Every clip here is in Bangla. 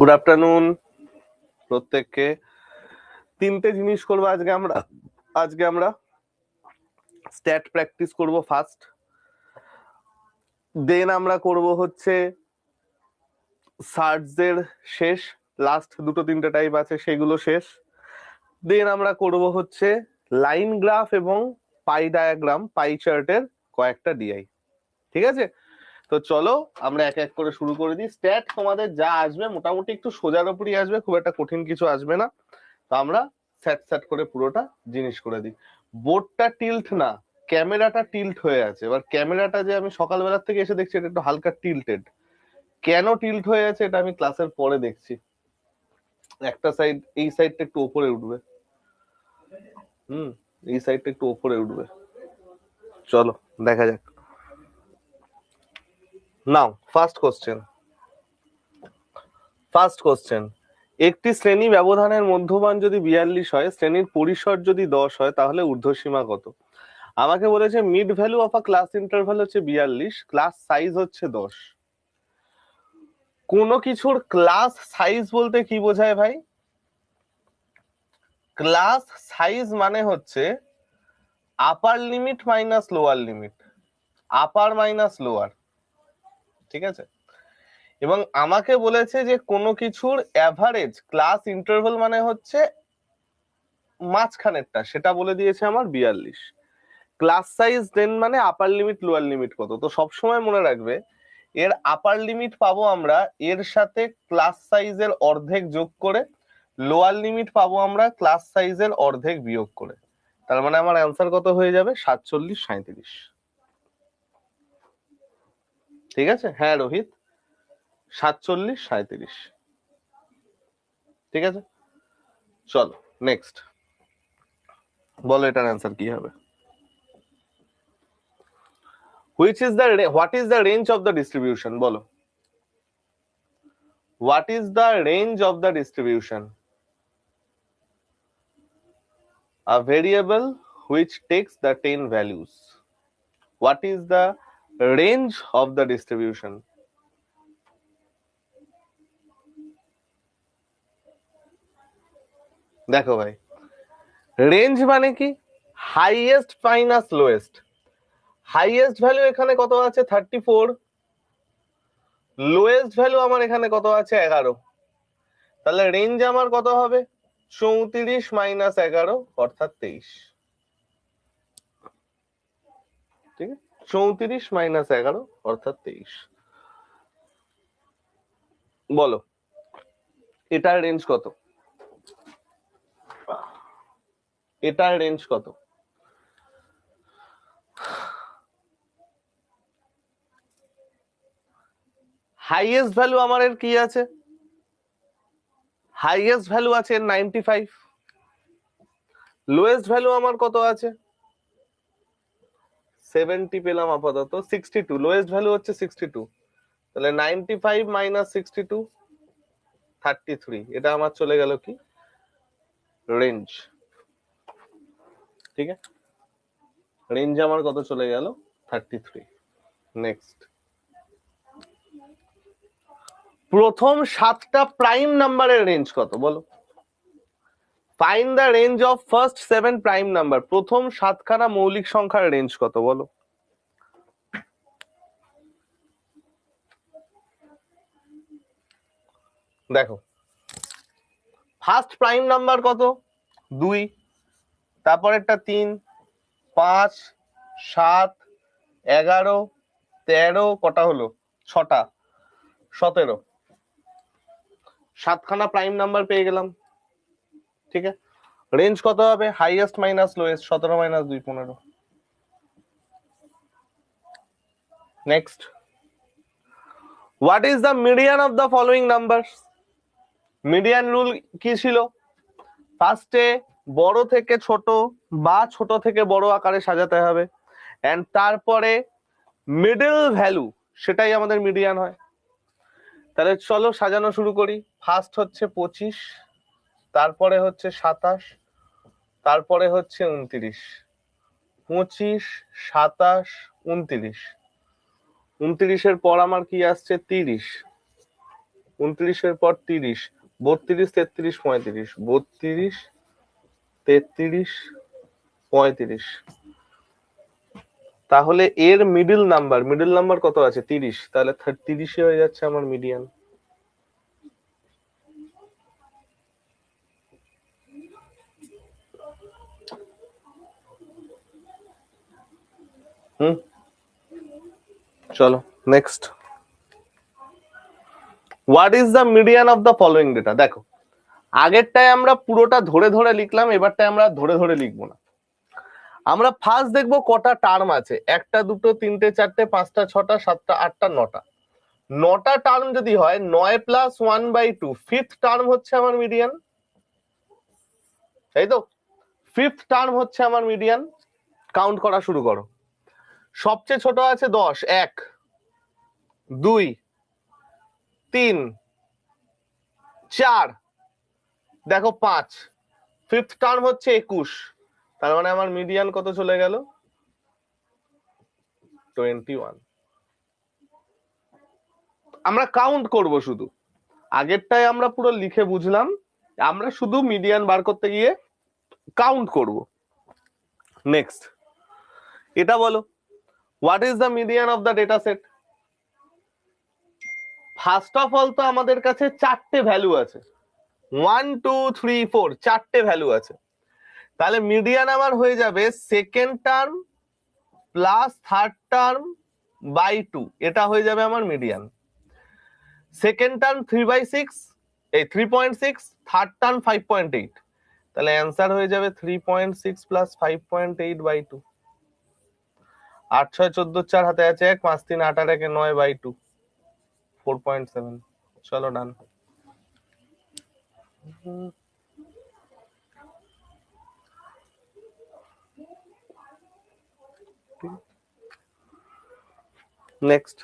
গুড আফটারনুন প্রত্যেককে। তিনটে জিনিস করবো আজকে আমরা স্ট্যাট প্র্যাকটিস করব ফার্স্ট, দেন আমরা করব হচ্ছে সার্চের শেষ, লাস্ট দুটো তিনটে টাইপ আছে সেগুলো শেষ, দেন আমরা করব হচ্ছে লাইন গ্রাফ এবং পাই ডায়াগ্রাম, পাই চার্টের কয়েকটা ডিআই। ঠিক আছে, তো চলো আমরা এক এক করে শুরু করে দিই। স্ট্যাট তোমাদের যা আসবে মোটামুটি একটু সোজার উপরই আসবে, খুব একটা কঠিন কিছু আসবে না। তো আমরা স্যাট স্যাট করে পুরোটা জিনিস করে দিই। বোর্ডটা টিল্ট না, ক্যামেরাটা টিল্ট হয়ে আছে। এবার ক্যামেরাটা যে আমি সকালবেলা থেকে এসে দেখছি এটা একটু হালকা টিল্টেড। কেন টিল্ট হয়ে আছে এটা আমি ক্লাসের পরে দেখছি। একটা সাইড, এই সাইডটা একটু উপরে উঠবে, এই সাইডটা একটু উপরে উঠবে। চলো দেখা যাক। নাও ফার্স্ট কোশ্চেন। একটি শ্রেণী ব্যবধানের মধ্যমান যদি 42 হয়, শ্রেণীর পরিসর যদি 10 হয়, তাহলে ঊর্ধ্বসীমা কত? আমাকে বলেছে mid value of a class interval হচ্ছে 42, ক্লাস সাইজ হচ্ছে 10। কোনো কিছুর ক্লাস সাইজ বলতে কি বোঝায় ভাই? ক্লাস সাইজ মানে হচ্ছে upper limit minus lower limit, upper minus lower. ঠিক আছে, এবং আমাকে বলেছে যে কোনো কিছুর অ্যাভারেজ ক্লাস ইন্টারভাল মানে হচ্ছে মাঝখানেরটা, সেটা বলে দিয়েছে আমার 42। ক্লাস সাইজ দেন মানে আপার লিমিট লোয়ার লিমিট কত। তো সবসময় মনে রাখবে এর আপার লিমিট পাবো আমরা এর সাথে ক্লাস সাইজের অর্ধেক যোগ করে, লোয়ার লিমিট পাবো আমরা ক্লাস সাইজের অর্ধেক বিয়োগ করে। তার মানে আমার অ্যান্সার কত হয়ে যাবে? 47, 37। ঠিক আছে, হ্যাঁ রোহিত, 47, 37। ঠিক আছে, চলো নেক্সট, বলো এটার অ্যান্সার কি হবে। What is the range of the distribution? বলো, what is the range of the distribution? A variable which takes the 10 values. What is the range of the distribution? দেখো ভাই, রেঞ্জ মানে কি? Highest minus lowest. Highest value এখানে কত আছে? 34। লোয়েস্ট ভ্যালু আমার এখানে কত আছে? 11। তাহলে রেঞ্জ আমার কত হবে? 34 মাইনাস 11 অর্থাৎ 23। ঠিক আছে, 34 মাইনাস 11 অর্থাৎ 23। বলো এটার রেঞ্জ কত? এটার রেঞ্জ কত? হাইয়েস্ট ভ্যালু আমার এর কি আছে? হাইয়েস্ট ভ্যালু আছে 95। লোয়েস্ট ভ্যালু আমার কত আছে? 70 পেলাম আপাতত, 62। লোয়েস্ট ভ্যালু হচ্ছে 62। তাহলে 95 মাইনাস 62, 33। এটা আমার চলে গেল কি? রেঞ্জ। ঠিক আছে, রেঞ্জ আমার কত চলে গেল? 33। নেক্সট, প্রথম 7টা প্রাইম নাম্বারের রেঞ্জ কত? বলো। Find the range of first 7 prime number. প্রথম 7খানা মৌলিক সংখ্যার রেঞ্জ কত? বলো। দেখো, ফার্স্ট প্রাইম নাম্বার কত? 2। তারপরেরটা 3, 5, 7, 11, 13, কটা হলো? 6টা, 17। 7খানা প্রাইম নাম্বার পেয়ে গেলাম। ঠিক আছে, রেঞ্জ কত হবে? Highest minus lowest, 17 minus 2, 15। Next, what is the median of the following number? Median rule কি ছিল? ফার্স্টে বড় থেকে ছোট বা ছোট থেকে বড় আকারে সাজাতে হবে, এন্ড তারপরে মিডল ভ্যালু, সেটাই আমাদের মিডিয়ান হয়। তাহলে চলো সাজানো শুরু করি। ফার্স্ট হচ্ছে 25, তারপরে হচ্ছে 27, তারপরে হচ্ছে 29। 25, 27, 29। 29-এর পর আমার কি আসছে? 30। 29-এর পর 30, 32, 33, 35, 32, 33, 35। তাহলে এর মিডল নাম্বার কত আছে? 30। তাহলে 30 হয়ে যাচ্ছে আমার মিডিয়ান। চলো next. What is the median of the following data? দেখো, আগেরটায় আমরা পুরোটা ধরে ধরে লিখলাম, এবারটায় আমরা ধরে ধরে লিখবো না। আমরা ফার্স্ট দেখবো কটা টার্ম আছে। 1টা 2টো 3টে 4টে 5টা 6টা 7টা 8টা 9টা। 9টা টার্ম যদি হয়, 9 + 1/2, ফিফথ টার্ম হচ্ছে আমার মিডিয়ান, তাই তো? ফিফথ টার্ম হচ্ছে আমার মিডিয়ান। কাউন্ট করা শুরু করো। সবচেয়ে ছোট আছে 10, 1, 2, 3, 4, দেখো 5, ফিফথ টার্ম হচ্ছে 21। তার মানে আমার মিডিয়ান কত চলে গেল? 21। আমরা কাউন্ট করব শুধু। আগেরটাই আমরা পুরো লিখে বুঝলাম, আমরা শুধু মিডিয়ান বার করতে গিয়ে কাউন্ট করব। নেক্সট, এটা বলো, what is the median of the data set? First of all তো আমাদের কাছে 4টে ভ্যালু আছে, 1 2 3 4, 4টে ভ্যালু আছে। তাহলে মিডিয়ান আমার হয়ে যাবে second term plus third term by 2, এটা হয়ে যাবে আমার মিডিয়ান। সেকেন্ড টার্ম 3/6, এই 3.6, থার্ড টার্ম 5.8, তাহলে অ্যান্সার হয়ে যাবে 3.6 প্লাস 5.8/2। 8 6 14, 4 হাতে আছে 1, 5 3 8 আর 1 9/2, 4.7। চলো done. Next,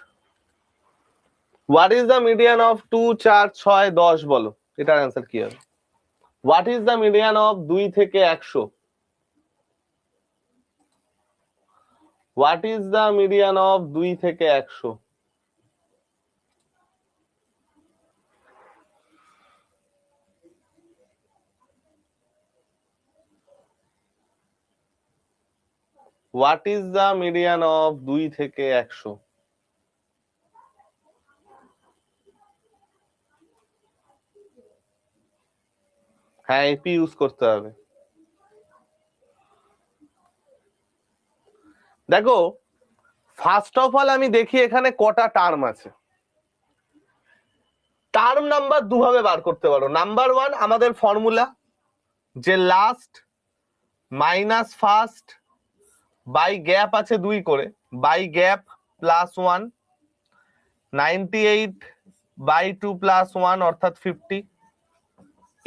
what is the median of 2 4 6 10 বলো, এটার অ্যান্সার কি হবে? What is the median of 2 থেকে 100? What is the median of 2 থেকে 100? What is the median of 2 থেকে 100? হ্যাঁ, এপি ইউজ করতে হবে। দেখো, ফার্স্ট অফ অল আমি দেখি এখানে কটা টার্ম আছে। টার্ম নাম্বার দুভাবে বার করতে পারো। নাম্বার 1, আমাদের ফর্মুলা যে last minus first by gap আছে 2 করে, বাই গ্যাপ প্লাস 1, 98/2 প্লাস 1 অর্থাৎ 50।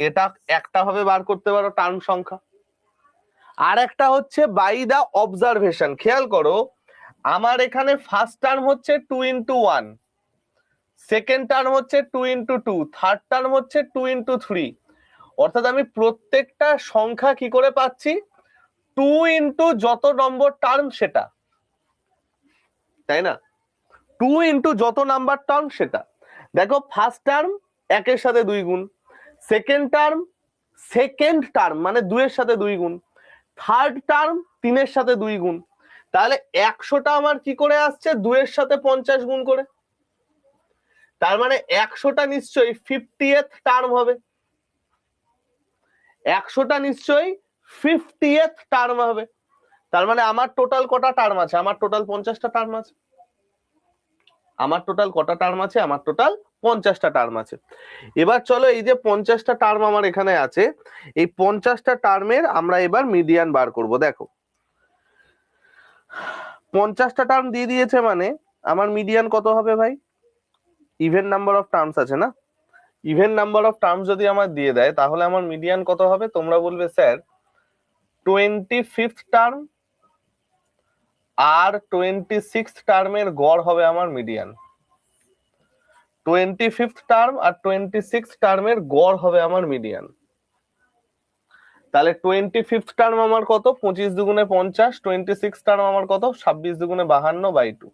এটা একটা ভাবে বার করতে পারো টার্ম সংখ্যা। আর একটা হচ্ছে বাই দা অবজারভেশন। খেয়াল করো, আমার এখানে ফার্স্ট টার্ম হচ্ছে 2 × 1, সেকেন্ড টার্ম হচ্ছে 2 × 2, থার্ড টার্ম হচ্ছে 2 × 3। অর্থাৎ আমি প্রত্যেকটা সংখ্যা কি করে পাচ্ছি? 2 × যত নম্বর টার্ম সেটা, তাই না? 2 × যত নাম্বার টার্ম সেটা। দেখো, ফার্স্ট টার্ম 1 এর সাথে 2 গুণ, সেকেন্ড টার্ম মানে 2 এর সাথে 2 গুণ, থার্ড টার্ম 3 এর সাথে 2 গুণ। তাহলে 100টা আমার কি করে আসছে? 2 এর সাথে 50 গুণ করে। তার মানে 100টা নিশ্চয়ই 50th টার্ম হবে। 100টা নিশ্চয়ই 50th টার্ম হবে। তার মানে আমার টোটাল কটা টার্ম আছে? আমার টোটাল 50টা টার্ম আছে। আমার টোটাল কটা টার্ম আছে? আমার টোটাল 50টা টার্ম আছে। এবার চলো, এই যে 50টা টার্ম আমার এখানে আছে, এই 50টা টার্মের আমরা এবার মিডিয়ান বার করব। দেখো, 50টা টার্ম দিয়ে দিয়েছে মানে আমার মিডিয়ান কত হবে ভাই? ইভেন নাম্বার অফ টার্মস আছে না? ইভেন নাম্বার অফ টার্মস যদি আমার দিয়ে দেয়, তাহলে আমার মিডিয়ান কত হবে? তোমরা বলবে স্যার 25th টার্ম আর 26th টার্মের গড় হবে আমার মিডিয়ান। 25th টার্ম আর 26th টার্মের গড় হবে আমার মিডিয়ান। তাহলে 25th টার্ম আমার কত? 25 দুগুণে 50, 26th টার্ম আমার কত? 26 দুগুণে 52/2।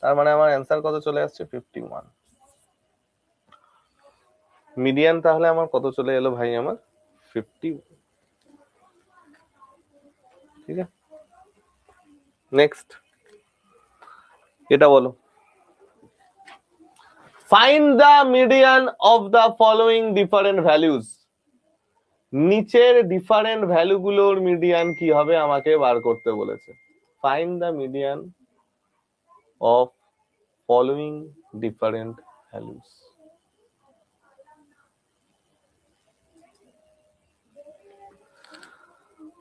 তার মানে আমার অ্যান্সার কত চলে আসছে? 51। মিডিয়ান তাহলে আমার কত চলে এলো ভাই, আমার 50। ঠিক আছে, নেক্সট এটা বলো, find the median of the following different values. নিচের ডিফারেন্ট ভ্যালুগুলোর মিডিয়ান কি হবে আমাকে বার করতে বলেছে। Find the median of following different values.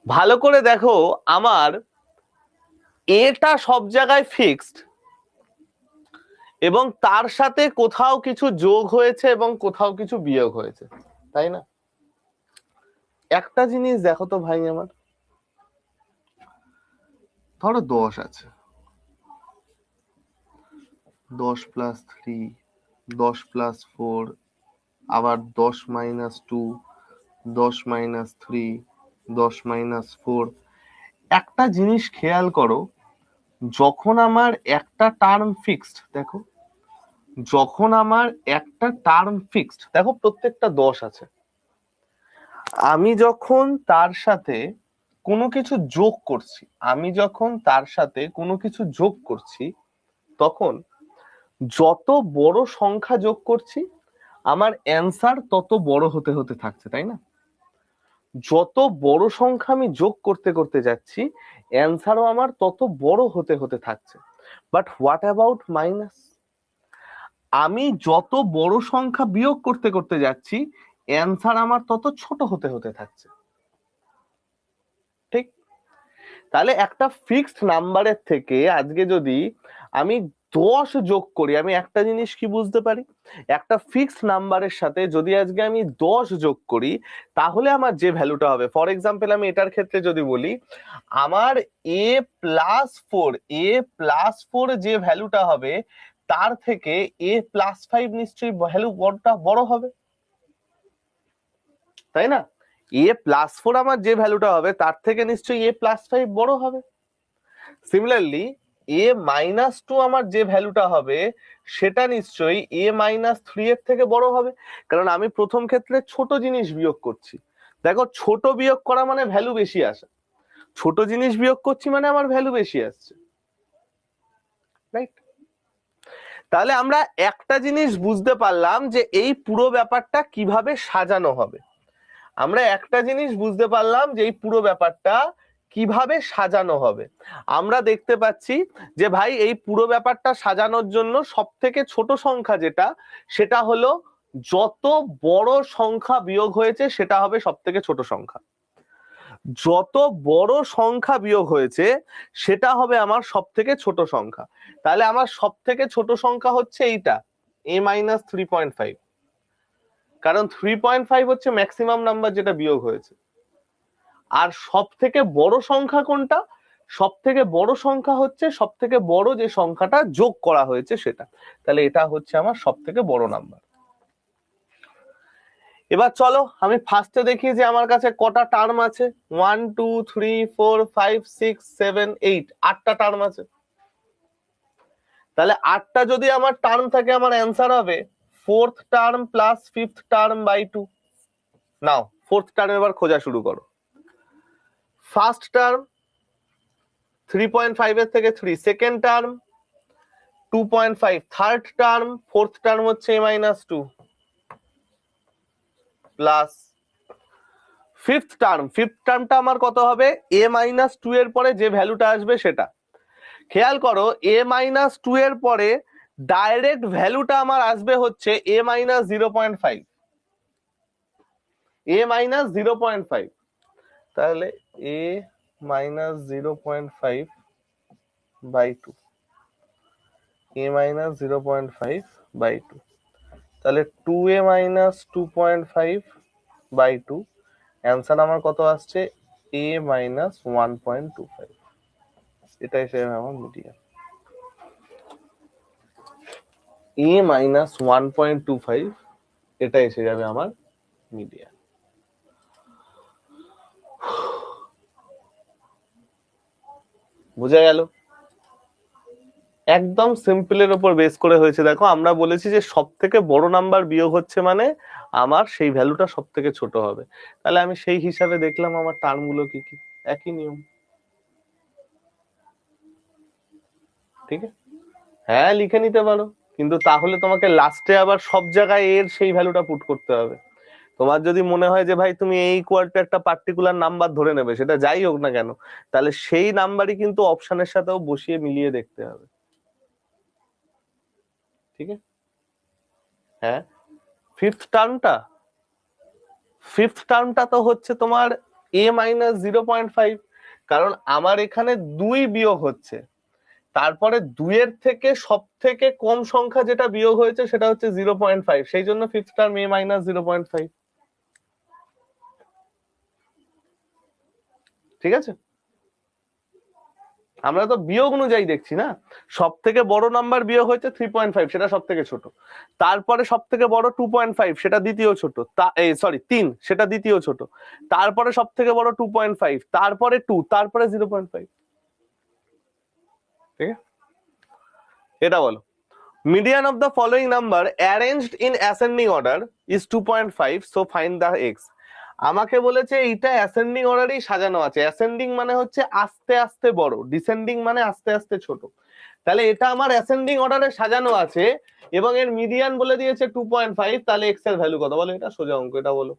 ভালো করে দেখো, আমার এটা সব জায়গায় ফিক্সড এবং তার সাথে কোথাও কিছু যোগ হয়েছে এবং কোথাও কিছু বিয়োগ হয়েছে, তাই না? একটা জিনিস দেখো তো ভাই, আমার ধরো 10 আছে, 10 প্লাস 3, 10 প্লাস 4, আবার 10 মাইনাস 2, 10 মাইনাস 3, 10 মাইনাস 4। একটা জিনিস খেয়াল করো, যখন আমার একটা টার্ম ফিক্সড, দেখো যখন আমার একটা টার্ম ফিক্সড, দেখো প্রত্যেকটা 10 আছে, আমি যখন তার সাথে কোনো কিছু যোগ করছি, আমি যখন তার সাথে কোনো কিছু যোগ করছি, তখন যত বড় সংখ্যা যোগ করছি আমার অ্যান্সার তত বড় হতে হতে থাকছে, তাই না? যত বড় সংখ্যা আমি যোগ করতে করতে যাচ্ছি অ্যান্সারও আমার তত বড় হতে হতে থাকছে। But what about minus? আমি যত বড় সংখ্যা বিয়োগ করতে করতে যাচ্ছি অ্যান্সার আমার তত ছোট হতে হতে থাকছে, ঠিক? তাহলে একটা ফিক্সড নাম্বারের থেকে আজকে যদি আমি 10 যোগ করি, আমি একটা জিনিস কি বুঝতে পারি, একটা ফিক্সড নাম্বারের সাথে যদি আজকে আমি 10 যোগ করি তাহলে আমার যে ভ্যালুটা হবে, ফর এক্সাম্পল আমি এটার ক্ষেত্রে যদি বলি, আমার a+4 যে ভ্যালুটা হবে তার থেকে a+5 নিশ্চয়ই ভ্যালু বড় হবে, তাই না? a+4 আমার যে ভ্যালুটা হবে তার থেকে নিশ্চয়ই a+5 বড় হবে। সিমিলারলি a-2 আমার যে ভ্যালুটা হবে সেটা নিশ্চয়ই a-3 এর থেকে বড় হবে, কারণ আমি প্রথম ক্ষেত্রে ছোট জিনিস বিয়োগ করছি। দেখো, ছোট বিয়োগ করা মানে ভ্যালু বেশি আসে, ছোট জিনিস বিয়োগ করছি মানে আমার ভ্যালু বেশি আসছে, রাইট? তাহলে আমরা একটা জিনিস বুঝতে পারলাম যে এই পুরো ব্যাপারটা কিভাবে সাজানো হবে। আমরা একটা জিনিস বুঝতে পারলাম যে এই পুরো ব্যাপারটা কিভাবে সাজানো হবে। আমরা দেখতে পাচ্ছি যে ভাই এই পুরো ব্যাপারটা সাজানোর জন্য সব থেকে ছোট সংখ্যা যেটা, সেটা হলো যত বড় সংখ্যা বিয়োগ হয়েছে সেটা হবে সব থেকে ছোট সংখ্যা, যত বড় সংখ্যা বিয়োগ হয়েছে সেটা হবে আমার সব থেকে ছোট সংখ্যা। তাহলে আমার সব থেকে ছোট সংখ্যা হচ্ছে এইটা, a-3.5, কারণ 3.5 হচ্ছে ম্যাক্সিমাম নাম্বার যেটা বিয়োগ হয়েছে। আর সব থেকে বড় সংখ্যা কোনটা? সব থেকে বড় সংখ্যা হচ্ছে সব থেকে বড় যে সংখ্যাটা যোগ করা হয়েছে সেটা। তাহলে এটা হচ্ছে আমার সব থেকে বড় নাম্বার। এবার চলো আমি ফার্স্টে দেখি যে আমার কাছে কটা টার্ম আছে। 1 2 3 4 5 6 7 8, 8টা টার্ম আছে। তাহলে 8টা যদি আমার টার্ম থাকে আমার অ্যান্সার হবে 4th term plus 5th term by 2। Now 4th term এবার খোঁজা শুরু করো। ফার্স্ট টার্ম 3.5 এর থেকে 3, second term 2.5, third term, fourth term হচ্ছে a-2 প্লাস ফিফথ টার্মটা আমার কত হবে, a-2 এর পরে যে ভ্যালুটা আসবে সেটা। খেয়াল করো, a-2 এর পরে ডাইরেক্ট ভ্যালুটা আমার আসবে হচ্ছে a-0.5, a-0.5। তাহলে a-0.5 বাই 2, a-0.5 বাই 2, তাহলে 2a-2.5 বাই 2, অ্যান্সার আমার কত আসছে a-1.25। এটা এসে আমার মিডিয়ান, a-1.25 এটা এসে যাবে আমার মিডিয়ান। বোঝা গেল? একদম সিম্পলের উপর বেস করে হয়েছে। দেখো আমরা বলেছি যে সব থেকে বড় নাম্বার বিয়োগ হচ্ছে মানে আমার সেই ভ্যালুটা সব থেকে ছোট হবে। তাহলে আমি সেই হিসাবে দেখলাম আমার টার্ম গুলো কি কি, একই নিয়ম। ঠিক আছে, হ্যাঁ লিখে নিতে পারো, কিন্তু তাহলে তোমাকে লাস্টে আবার সব জায়গায় এর সেই ভ্যালুটা পুট করতে হবে। তোমার যদি মনে হয় যে ভাই তুমি এই ইকুয়াল টু একটা পার্টিকুলার নাম্বার ধরে নেবে, সেটা যাই হোক না কেন, তাহলে সেই নাম্বারই কিন্তু অপশনের সাথেও বসিয়ে মিলিয়ে দেখতে হবে। ঠিক আছে, হ্যাঁ। ফিফথ টার্মটা তো হচ্ছে তোমার a-0.5, কারণ আমার এখানে 2 বিয়োগ হচ্ছে, তারপরে 2 এর থেকে সব থেকে কম সংখ্যা যেটা বিয়োগ হয়েছে সেটা হচ্ছে 0.5, সেই জন্য ফিফথ টার্ম a-0.5। ঠিক আছে, আমরা তো বিয়োগ অনুযায়ী দেখছি না। সব থেকে বড় নাম্বার বিয়োগ হয়েছে 3.5, সেটা সব থেকে ছোট। তারপরে সব থেকে বড় 2.5, সেটা দ্বিতীয় ছোট। সরি 3, সেটা দ্বিতীয় ছোট। তারপরে সব থেকে বড় 2.5, তারপরে 2, তারপরে 0.5। ঠিক আছে, এটা বলো। Median of the following number arranged in ascending order is 2.5, so find the x. আমাকে বলেছে এইটা অ্যাসেন্ডিং অর্ডারেই সাজানো আছে। অ্যাসেন্ডিং মানে হচ্ছে আস্তে আস্তে বড়, ডিসেন্ডিং মানে আস্তে আস্তে ছোট। তাহলে এটা আমার অ্যাসেন্ডিং অর্ডারে সাজানো আছে এবং এর মিডিয়ান বলে দিয়েছে 2.5, তাহলে এক্স এর ভ্যালু কত বলো? এটা সোজা অঙ্ক, এটা বলো।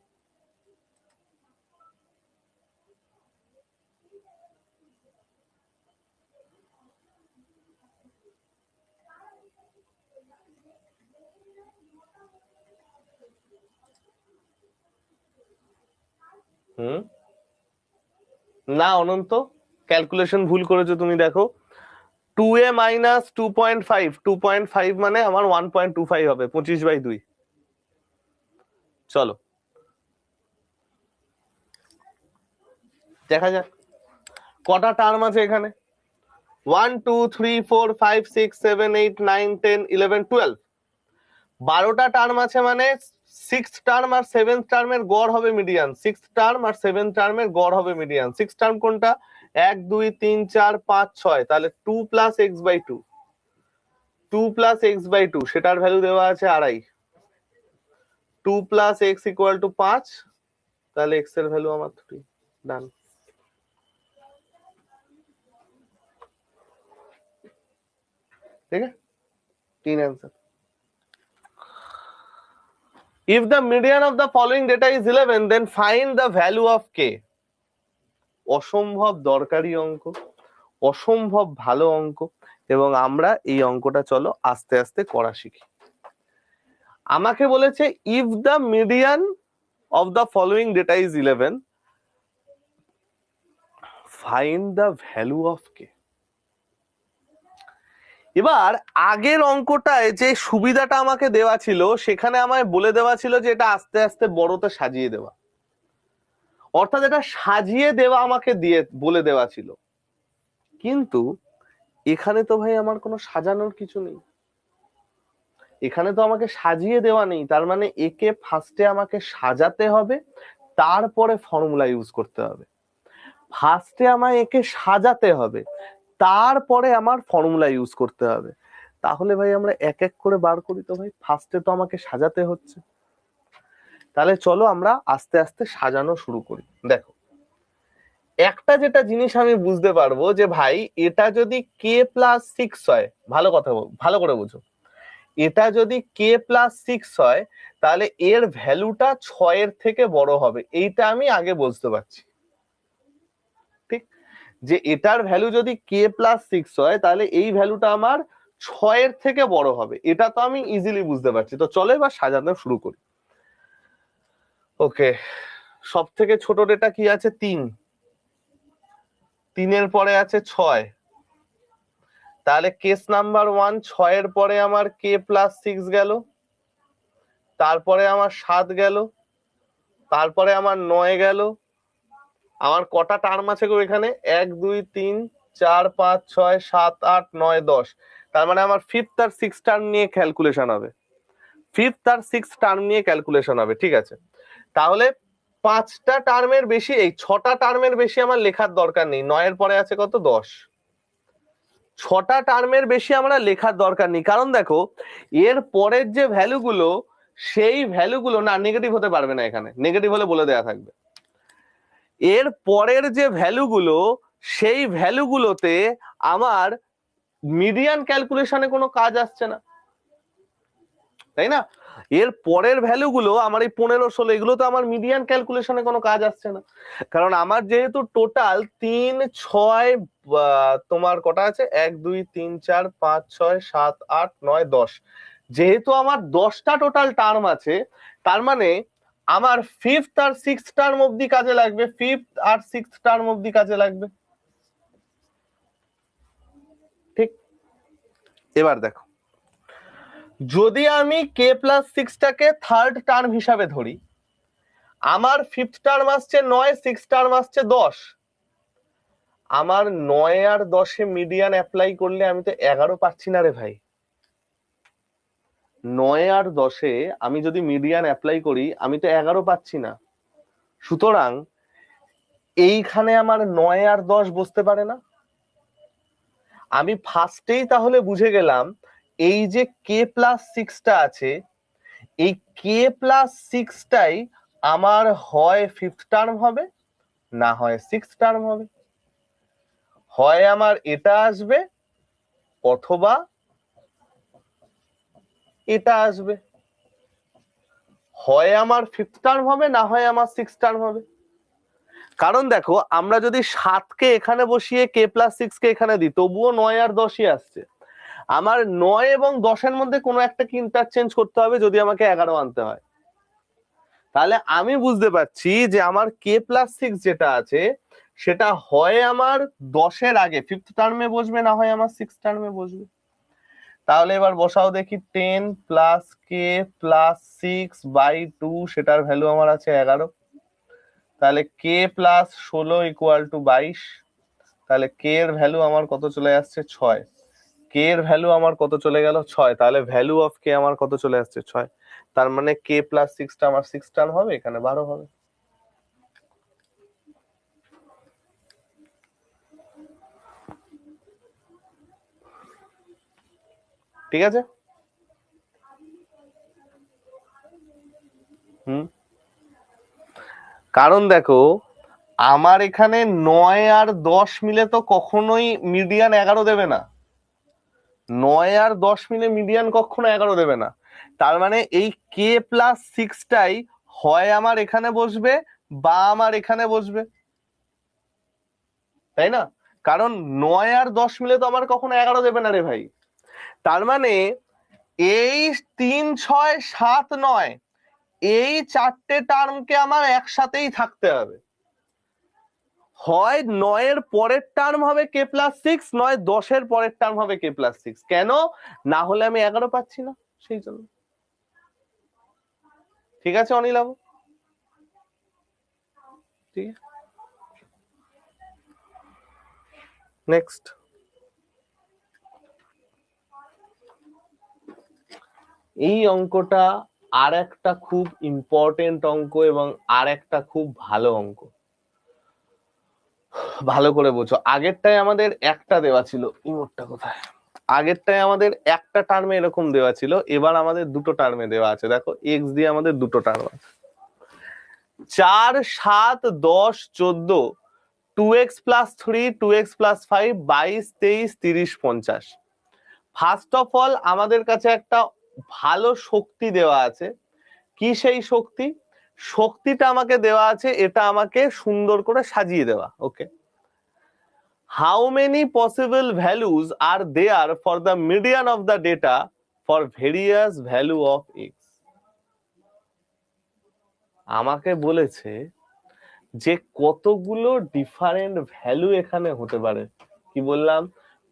হুম, না অনন্ত, ক্যালকুলেশন ভুল করেছো তুমি। দেখো 2a মাইনাস 2.5, 2.5 মানে আমার 1.25 হবে, 25/2। চলো দেখা যাক কটা টার্ম আছে এখানে। 1 2 3 4 5 6 7 8 9 10 11 12, 12টা টার্ম আছে, মানে সিক্স টার্ম আর সেভেন্থ টার্মের গড় হবে মিডিয়ান। সিক্স টার্ম আর সেভেন্থ টার্মের গড় হবে মিডিয়ান। সিক্স টার্ম কোনটা? 1 2 3 4 5 6, তাহলে 2 প্লাস x/2, 2 প্লাস x/2, সেটার ভ্যালু দেওয়া আছে 2.5। 2 প্লাস x ইকুয়াল টু 5, তাহলে x এর ভ্যালু আমার 3। ডান। ঠিক আছে, 3 answer. If the median of the following data is 11, then find the value of k. অসম্ভব দরকারি অঙ্ক, অসম্ভব ভালো অঙ্ক, এবং আমরা এই অঙ্কটা চলো আস্তে আস্তে করা শিখি। আমাকে বলেছে if the median of the following data is 11, find the value of k. এবার আগের অঙ্কটায় যে সুবিধাটা আমাকে দেওয়া ছিল, সেখানে আমায় বলে দেওয়া ছিল যে এটা আস্তে আস্তে বড়তে সাজিয়ে দেওয়া, অর্থাৎ এটা সাজিয়ে দেওয়া আমাকে দিয়ে বলে দেওয়া ছিল। কিন্তু এখানে তো ভাই আমার কোনো সাজানোর কিছু নেই, এখানে তো আমাকে সাজিয়ে দেওয়া নেই। তার মানে একে ফার্স্টে আমাকে সাজাতে হবে, তারপরে ফর্মুলা ইউজ করতে হবে। ফার্স্টে আমায় একে সাজাতে হবে, তারপরে আমার ফর্মুলা ইউজ করতে হবে। তাহলে ভাই আমরা এক এক করে বার করি তো ভাই, ফার্স্টে তো আমাকে সাজাতে হচ্ছে। তাহলে চলো আমরা আস্তে আস্তে সাজানো শুরু করি। দেখো একটা যেটা জিনিস আমি বুঝতে পারবো যে ভাই এটা যদি k+6 হয়, ভালো করে বুঝো, এটা যদি k+6 হয় তাহলে এর ভ্যালুটা 6 এর থেকে বড় হবে, এইটা আমি আগে বুঝতে পারছি। ঠিক, যে এটার ভ্যালু যদি k+6 হয় তাহলে এই ভ্যালুটা আমার 6 এর থেকে বড় হবে, এটা তো আমি ইজিলি বুঝতে পারছি। তো চলো এবার সাজানো শুরু করি। ওকে, সব থেকে ছোট ডেটা কি আছে? 3, 3-এর পরে আছে 6, তাহলে কেস নাম্বার 1, 6-এর পরে আমার k+6 গেল, তারপরে আমার 7 গেল, তারপরে আমার 9 গেল। আমার কটা টার্ম আছে গো এখানে? 1 2 3 4 5 6 7 8 9 10, তার মানে আমার ফিফথ আর সিক্স টার্ম নিয়ে ক্যালকুলেশন হবে। ফিফথ আর সিক্স টার্ম নিয়ে ক্যালকুলেশন হবে। ঠিক আছে, তাহলে 5টা টার্মের বেশি, এই 6টা টার্মের বেশি আমার লেখার দরকার নেই। 9-এর পরে আছে কত? 10। 6টা টার্মের বেশি আমরা লেখার দরকার নেই, কারণ দেখো এর পরের যে ভ্যালুগুলো সেই ভ্যালুগুলো না নেগেটিভ হতে পারবে না, এখানে নেগেটিভ হলে বলে দেয়া থাকবে। এর পরের যে ভ্যালুগুলো সেই ভ্যালুগুলোতে আমার মিডিয়ান ক্যালকুলেশনে কোনো কাজ আসছে না, তাই না? এর পরের ভ্যালুগুলো আমার এই 15, 16 এগুলো তো আমার মিডিয়ান ক্যালকুলেশনে কোনো কাজ আসছে না, কারণ আমার যেহেতু টোটাল 3, 6 তোমার কটা আছে 1, 2, 3, 4, 5, 6, 7, 8, 9, 10, যেহেতু আমার 10টা টোটাল টার্ম আছে, তার মানে আমার ফিফথ আর সিক্স টার্ম অব্দি কাজে লাগবে, ফিফথ আর সিক্স টার্ম অব্দি কাজে লাগবে, ঠিক? এবার দেখো, যদি আমি কে প্লাস সিক্সটাকে থার্ড টার্ম হিসাবে ধরি, আমার ফিফথ টার্ম আসছে 9, সিক্স টার্ম আসছে 10, আমার 9 আর 10-এ মিডিয়ান অ্যাপ্লাই করলে আমি তো 11 পাচ্ছি না রে ভাই। 9 আর 10-এ আমি যদি মিডিয়ান অ্যাপ্লাই করি আমি তো 11 পাচ্ছি না, সুতরাং এইখানে আমার 9 আর 10 বসতে পারে না। আমি ফার্স্টেই তাহলে বুঝে গেলাম এই যে কে প্লাস সিক্সটা আছে, এই কে প্লাস সিক্সটাই আমার হয় ফিফথ টার্ম হবে না হয় সিক্স টার্ম হবে, হয় আমার এটা আসবে অথবা এটা আসবে, হয় আমার ফিফথ টার্ম হবে না হয় আমার সিক্স টার্ম হবে। কারণ দেখো আমরা যদি 7কে এখানে বসিয়ে কে প্লাস সিক্স কে এখানে দিই তবুও 9 আর 10ই আসছে, আমার 9 এবং 10-এর মধ্যে কোনো একটা কি ইন্টারচেঞ্জ করতে হবে যদি আমাকে 11 আনতে হয়। তাহলে আমি বুঝতে পারছি যে আমার কে প্লাস সিক্স যেটা আছে সেটা হয় আমার 10-এর আগে ফিফথ টার্মে বসবে না হয় আমার সিক্স টার্মে বসবে। তাহলে এবার বসাও দেখি, 10 প্লাস কে প্লাস 6/2, সেটার ভ্যালু আমার আছে 11। তাহলে কে প্লাস 16 ইকুয়াল টু 22, তাহলে কে এর ভ্যালু আমার কত চলে আসছে 6, কে এর ভ্যালু আমার কত চলে গেল 6, তাহলে ভ্যালু অফ কে আমার কত চলে আসছে 6, তার মানে কে প্লাস সিক্সটা আমার সিক্স টার্ম হবে, এখানে 12 হবে। ঠিক আছে? কারণ দেখো আমার এখানে 9 আর 10 মিলে তো কখনোই মিডিয়ান 11 দেবে না, 9 আর 10 মিলে মিডিয়ান কখনো 11 দেবে না, তার মানে এই কে প্লাস সিক্সটাই হয় আমার এখানে বসবে বা আমার এখানে বসবে, তাই না? কারণ 9 আর 10 মিলে তো আমার কখনো 11 দেবে না রে ভাই। তার মানে এই 3, 6, 7, 9 এই চারটে টার্মকে আমার একসাথেই থাকতে হবে, হয় 9-এর পরের টার্ম হবে কে প্লাস সিক্স, নয় 10-এর পরের টার্ম হবে কে প্লাস সিক্স, কেন না হলে আমি 11 পাচ্ছি না সেই জন্য। ঠিক আছে অনিলাভ? ঠিক আছে, নেক্সট। এই অঙ্কটা আর একটা খুব ইম্পর্টেন্ট অঙ্ক এবং আর একটা খুব ভালো অঙ্ক, ভালো করে বোঝো। আগেরটায় আমাদের একটা দেওয়া ছিল, ইমোটটা কোথায়, আগেরটায় আমাদের একটা টার্মে এরকম দেওয়া ছিল, এবার আমাদের দুটো টার্মে দেওয়া আছে, দেখো এক্স দিয়ে আমাদের দুটো টার্ম আছে, 4, 7, 10, 14, 2x plus 3, 2x plus 5, 22, 23, 30, 50। First of all আমাদের কাছে একটা ভালো শক্তি দেওয়া আছে, কি সেই শক্তি? শক্তিটা আমাকে দেওয়া আছে, এটা আমাকে সুন্দর করে সাজিয়ে দেওয়া। Okay, how many possible values are there for the median of the data for various value of x. আমাকে বলেছে যে কতগুলো ডিফারেন্ট ভ্যালু এখানে হতে পারে, কি বললাম,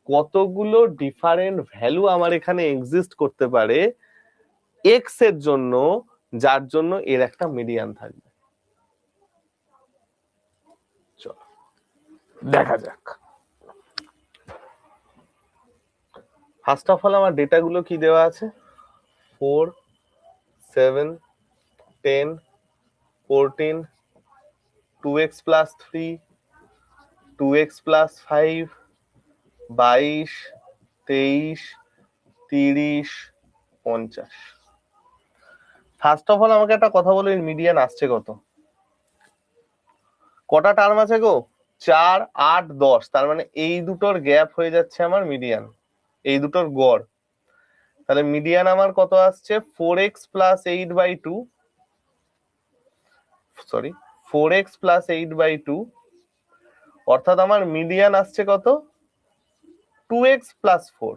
কতগুলো ডিফারেন্ট ভ্যালু আমার এখানে এক্সিস্ট করতে পারে এক্স এর জন্য, যার জন্য এর একটা মিডিয়ান থাকবে। চলো দেখা যাক। ফার্স্ট অফ অল আমার ডেটা গুলো কি দেওয়া আছে, 4, 7, 10, 14, 2x plus 3, 2x plus 5, 22, 23, 30, 50। First of all আমাকে একটা কথা বলো, এর মিডিয়ান আসছে কত? কটা টার্ম আছে গো? 4, 8, 10। তার মানে এই দুটোর গ্যাপ হয়ে যাচ্ছে আমার মিডিয়ান, এই দুটোর গড়। তাহলে মিডিয়ান আমার কত আসছে? 4x plus 8/2, sorry 4x plus 8/2, অর্থাৎ আমার মিডিয়ান আসছে কত? 2x plus 4।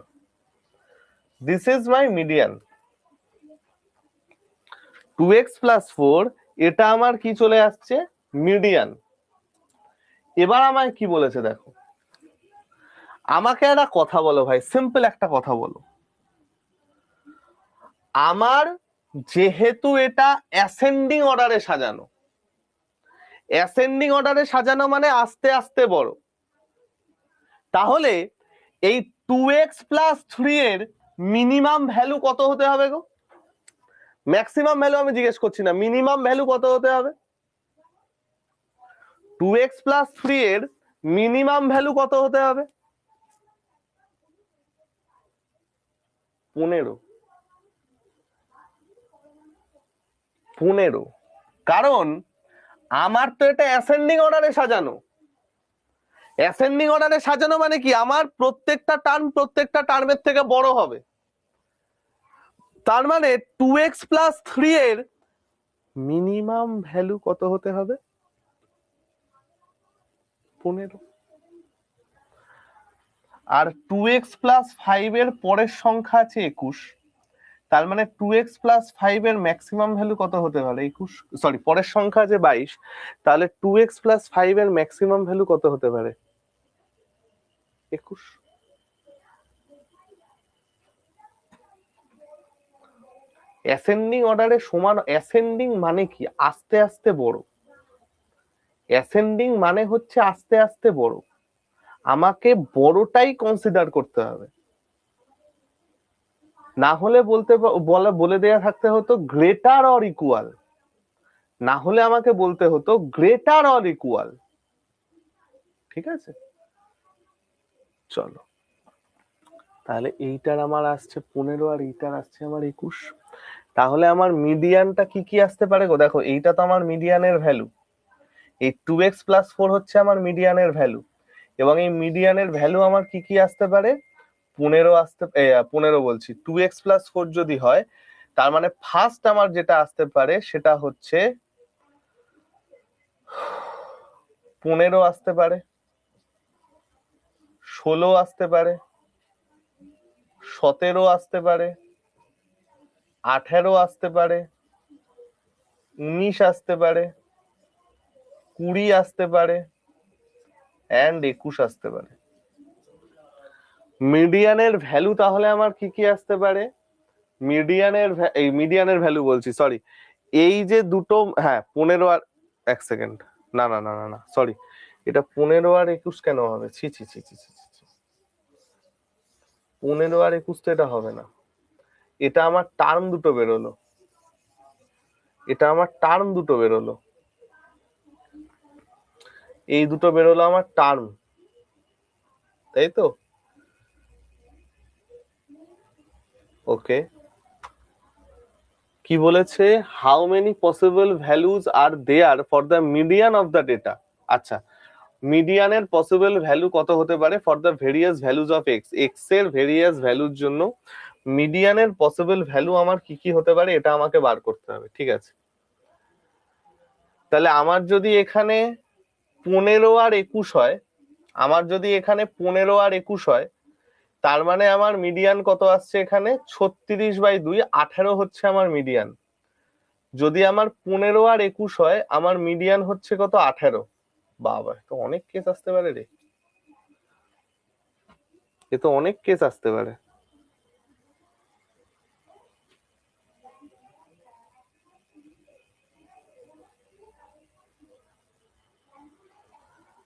This is my median. 2x plus 4 এটা আমার কি চলে আসছে? মিডিয়ান। এবার আমায় কি বলেছে দেখো, আমাকে একটা কথা বলো ভাই, সিম্পল একটা কথা বলো। আমার যেহেতু এটা অ্যাসেন্ডিং অর্ডারে সাজানো, অ্যাসেন্ডিং অর্ডারে সাজানো মানে আস্তে আস্তে বড়, তাহলে এই 2x প্লাস 3 এর মিনিমাম ভ্যালু কত হতে হবে গো? ম্যাক্সিমাম ভ্যালু আমি জিজ্ঞেস করছি না, মিনিমাম ভ্যালু কত হতে হবে? 2x প্লাস 3 এর মিনিমাম ভ্যালু কত হতে হবে? 15। 15, কারণ আমার তো এটা অ্যাসেন্ডিং অর্ডারে সাজানো। অ্যাসেন্ডিং অর্ডারে সাজানো মানে কি, আমার প্রত্যেকটা টার্মের থেকে বড় হবে। তার মানে 2x প্লাস 3 এর মিনিমাম ভ্যালু কত হতে হবে? 15। আর 2x প্লাস 5 এর পরের সংখ্যা আছে 21, তার মানে 2x প্লাস 5 এর ম্যাক্সিমাম ভ্যালু কত হতে পারে? 21, সরি পরের সংখ্যা আছে 22, তাহলে 2x প্লাস 5 এর ম্যাক্সিমাম ভ্যালু কত হতে পারে? 21। অ্যাসেন্ডিং অর্ডারে সমান, অ্যাসেন্ডিং মানে কি? আস্তে আস্তে বড়। অ্যাসেন্ডিং মানে হচ্ছে আস্তে আস্তে বড়, আমাকে বড়টাই কনসিডার করতে হবে। না হলে বলে দেয়া থাকতে হতো গ্রেটার অর ইকুয়াল, না হলে আমাকে বলতে হতো গ্রেটার অর ইকুয়াল। ঠিক আছে, চলো তাহলে এইটার আমার আসছে 15 আর এইটার আসছে আমার 21। তাহলে আমার মিডিয়ানটা কি কি আসতে পারে গো? দেখো এইটা তো আমার মিডিয়ানের ভ্যালু, এই 2x প্লাস 4 হচ্ছে আমার মিডিয়ানের ভ্যালু, এবং এই মিডিয়ানের ভ্যালু আমার কি কি আসতে পারে? 15 আসতে, 15 বলছি, 2x প্লাস 4 যদি হয়, তার মানে ফার্স্ট আমার যেটা আসতে পারে সেটা হচ্ছে 15 আসতে পারে, 16 আসতে পারে, 17 আসতে পারে, 18 আসতে পারে, 19 আসতে পারে, 20 আসতে পারে, এন্ড 21 আসতে পারে। মিডিয়ানের ভ্যালু তাহলে আমার কি কি আসতে পারে? মিডিয়ানের ভ্যালু বলছি, সরি, এই যে দুটো, হ্যাঁ 15 আর, এক সেকেন্ড, না না না না না সরি, এটা 15 আর 21 কেন হবে? ছি ছি ছি ছি ছি ছি, 15 আর 21 তো এটা হবে না, এটা আমার টার্ম দুটো বেরোলো, এটা আমার টার্ম দুটো বেরোলো, এই দুটো বেরোলো আমার টার্ম, তাই তো? ওকে, কি বলেছে? How many possible values are there for the median of the data. আচ্ছা, মিডিয়ানের পসিবল ভ্যালু কত হতে পারে for the various values of x, x এর ভেরিয়াস ভ্যালুর জন্য মিডিয়ানের পসিবল ভ্যালু আমার কি কি হতে পারে, এটা আমাকে বার করতে হবে। ঠিক আছে, তাহলে আমার যদি এখানে 15 আর 21 হয়, আমার যদি এখানে 15 আর 21 হয়, তার মানে আমার মিডিয়ান কত আসছে এখানে? 36/2, 18 হচ্ছে আমার মিডিয়ান। যদি আমার 15 আর 21 হয়, আমার মিডিয়ান হচ্ছে কত? 18। বাবা, তো অনেক কেস আসতে পারে রে, এ তো অনেক কেস আসতে পারে।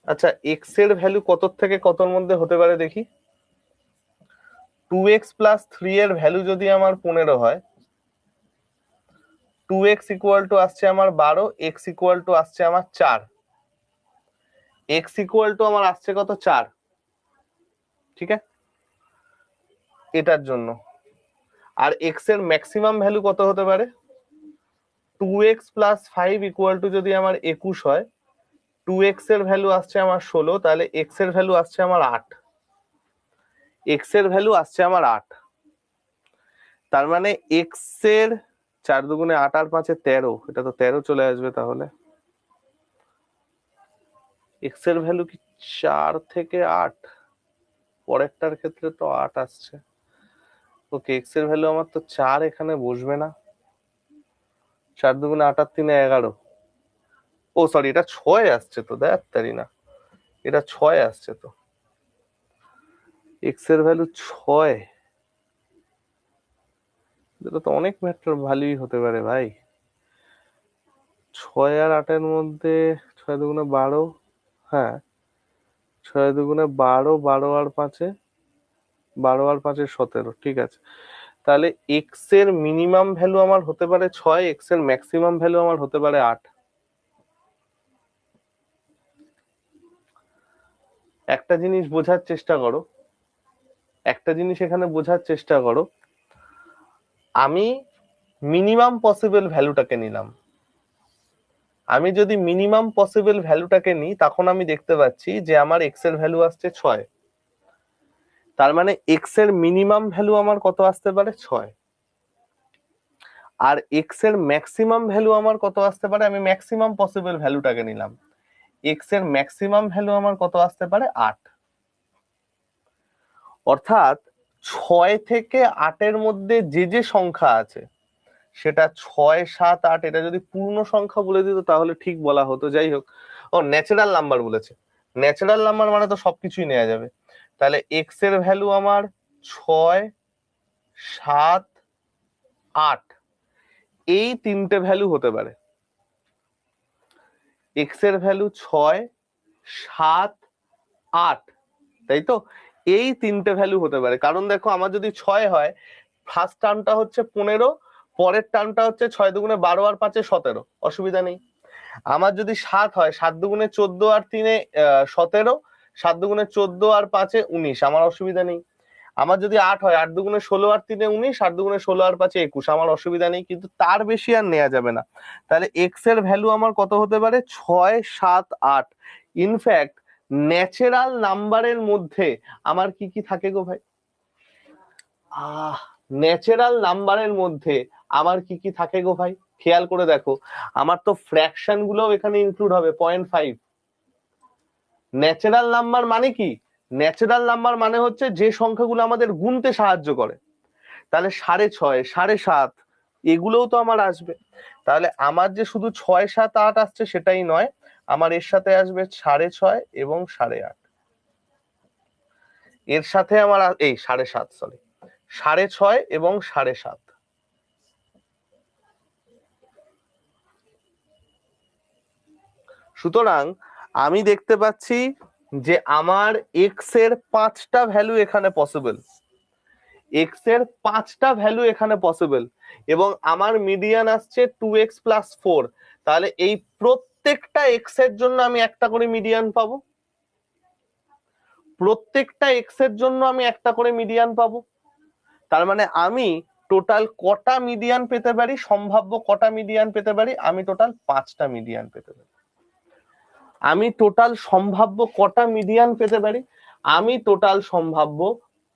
আচ্ছা, এক্স এর ভ্যালু কত থেকে কতর মধ্যে হতে পারে দেখি? 2x প্লাস 3 এর ভ্যালু যদি আমার 15 হয়, 2x ইকুয়াল টু আসছে আমার 12, x ইকুয়াল টু আসছে আমার 4, x ইকুয়াল টু আমার আসছে কত? 4। ঠিক আছে, এটার জন্য। আর এক্স এর ম্যাক্সিমাম ভ্যালু কত হতে পারে? 2x প্লাস 5 ইকুয়াল টু যদি আমার 21 হয়, 2x এর ভ্যালু আসছে আমার 16, তাহলে x এর ভ্যালু আসছে আমার 8। x এর ভ্যালু আসছে আমার 8। তার মানে x এর 4 দুগুণে 8 আর 5 13, এটা তো 13 চলে আসবে। তাহলে x এর ভ্যালু কি 4 থেকে 8? পরেরটার ক্ষেত্রে তো 8 আসছে। ওকে, x এর ভ্যালু আমার তো 4 এখানে বসবে না। 4 দুগুণে 8 আর 3 11। ও সরি, এটা 6 আসছে তো, দেখ না, এটা 6 আসছে তো। x এর ভ্যালু 6, এটা তো অনেক ম্যাটার ভ্যালুই হতে পারে ভাই। 6 আর 8 এর মধ্যে 6 দুগুণে 12, হ্যাঁ 6 দুগুণে 12, 12 আর 5 12 আর 5 17, ঠিক আছে। তাহলে x এর মিনিমাম ভ্যালু আমার হতে পারে 6, x এর ম্যাক্সিমাম ভ্যালু আমার হতে পারে 8। একটা জিনিস বোঝার চেষ্টা করো, একটা জিনিস এখানে বোঝার চেষ্টা করো। আমি মিনিমাম পসিবল ভ্যালুটাকে নিলাম। আমি যদি মিনিমাম পসিবল ভ্যালুটাকে নিই, তখন আমি দেখতে পাচ্ছি যে আমার x এর ভ্যালু আসছে 6। তার মানে x এর মিনিমাম ভ্যালু আমার কত আসতে পারে? 6। আর x এর ম্যাক্সিমাম ভ্যালু আমার কত আসতে পারে? আমি ম্যাক্সিমাম পসিবল ভ্যালুটাকে নিলাম। x এর ম্যাক্সিমাম ভ্যালু আমার কত আসতে পারে? 8। অর্থাৎ 6 থেকে 8 এর মধ্যে যে যে সংখ্যা আছে, সেটা 6, 7, 8, এটা যদি পূর্ণ সংখ্যা বলে দিত তাহলে ঠিক বলা হতো। যাই হোক, ও ন্যাচারাল নাম্বার বলেছে। ন্যাচারাল নাম্বার মানে তো সবকিছুই নেওয়া যাবে। তাহলে x এর ভ্যালু আমার 6, 7, 8, এই তিনটে ভ্যালু হতে পারে। x এর ভ্যালু 6, 7, 8, তাই তো? এই তিনটে ভ্যালু হতে পারে। কারণ দেখো, আমার যদি 6 হয়, ফার্স্ট টার্মটা হচ্ছে 15, পরের টার্মটা হচ্ছে 6 দুগুণে 12 আর 5 17, অসুবিধা নেই। আমার যদি 7 হয়, 7 দুগুণে 14 আর 3 17, 7 দুগুণে 14 আর 5 19, আমার অসুবিধা নেই। আমার যদি 8 হয়, 8 দুগুণে 16 আর 3 19, 8 দুগুণে 16 আর 5 21, আমার অসুবিধা নেই। কিন্তু তার বেশি আর নেওয়া যাবে না। তাহলে x এর ভ্যালু আমার কত হতে পারে? 6, 7, 8। ইনফ্যাক্ট ন্যাচারাল নাম্বারের মধ্যে আমার কি কি থাকে গো ভাই? ন্যাচারাল নাম্বারের মধ্যে আমার কি কি থাকে গো ভাই? খেয়াল করে দেখো, আমার তো ফ্র্যাকশন গুলোও এখানে ইনক্লুড হবে, 0.5। ন্যাচারাল নাম্বার মানে কি? ন্যাচারাল নাম্বার মানে হচ্ছে যে সংখ্যাগুলো আমাদের গুনতে সাহায্য করে। তাহলে 6.5, 7.5, এগুলোও তো আমার আসবে। তাহলে আমার যে শুধু 6, 7, 8 আসছে সেটাই নয়, আমার এর সাথে আসবে 6.5 এবং 8.5। এর সাথে আমার এই 7.5, সরি 6.5 এবং 7.5। সুতরাং আমি দেখতে পাচ্ছি যে আমার x এর 5টা ভ্যালু এখানে পসিবল। x এর 5টা ভ্যালু এখানে পসিবল, এবং আমার মিডিয়ান আসছে 2x প্লাস 4। তাহলে এই প্রত্যেকটা x এর জন্য আমি একটা করে মিডিয়ান পাবো। প্রত্যেকটা x এর জন্য আমি একটা করে মিডিয়ান পাবো। তার মানে আমি টোটাল কটা মিডিয়ান পেতে পারি? সম্ভাব্য কটা মিডিয়ান পেতে পারি? আমি টোটাল 5টা মিডিয়ান পেতে পারি। আমি টোটাল সম্ভাব্য কটা মিডিয়ান পেতে পারি? আমি টোটাল সম্ভাব্য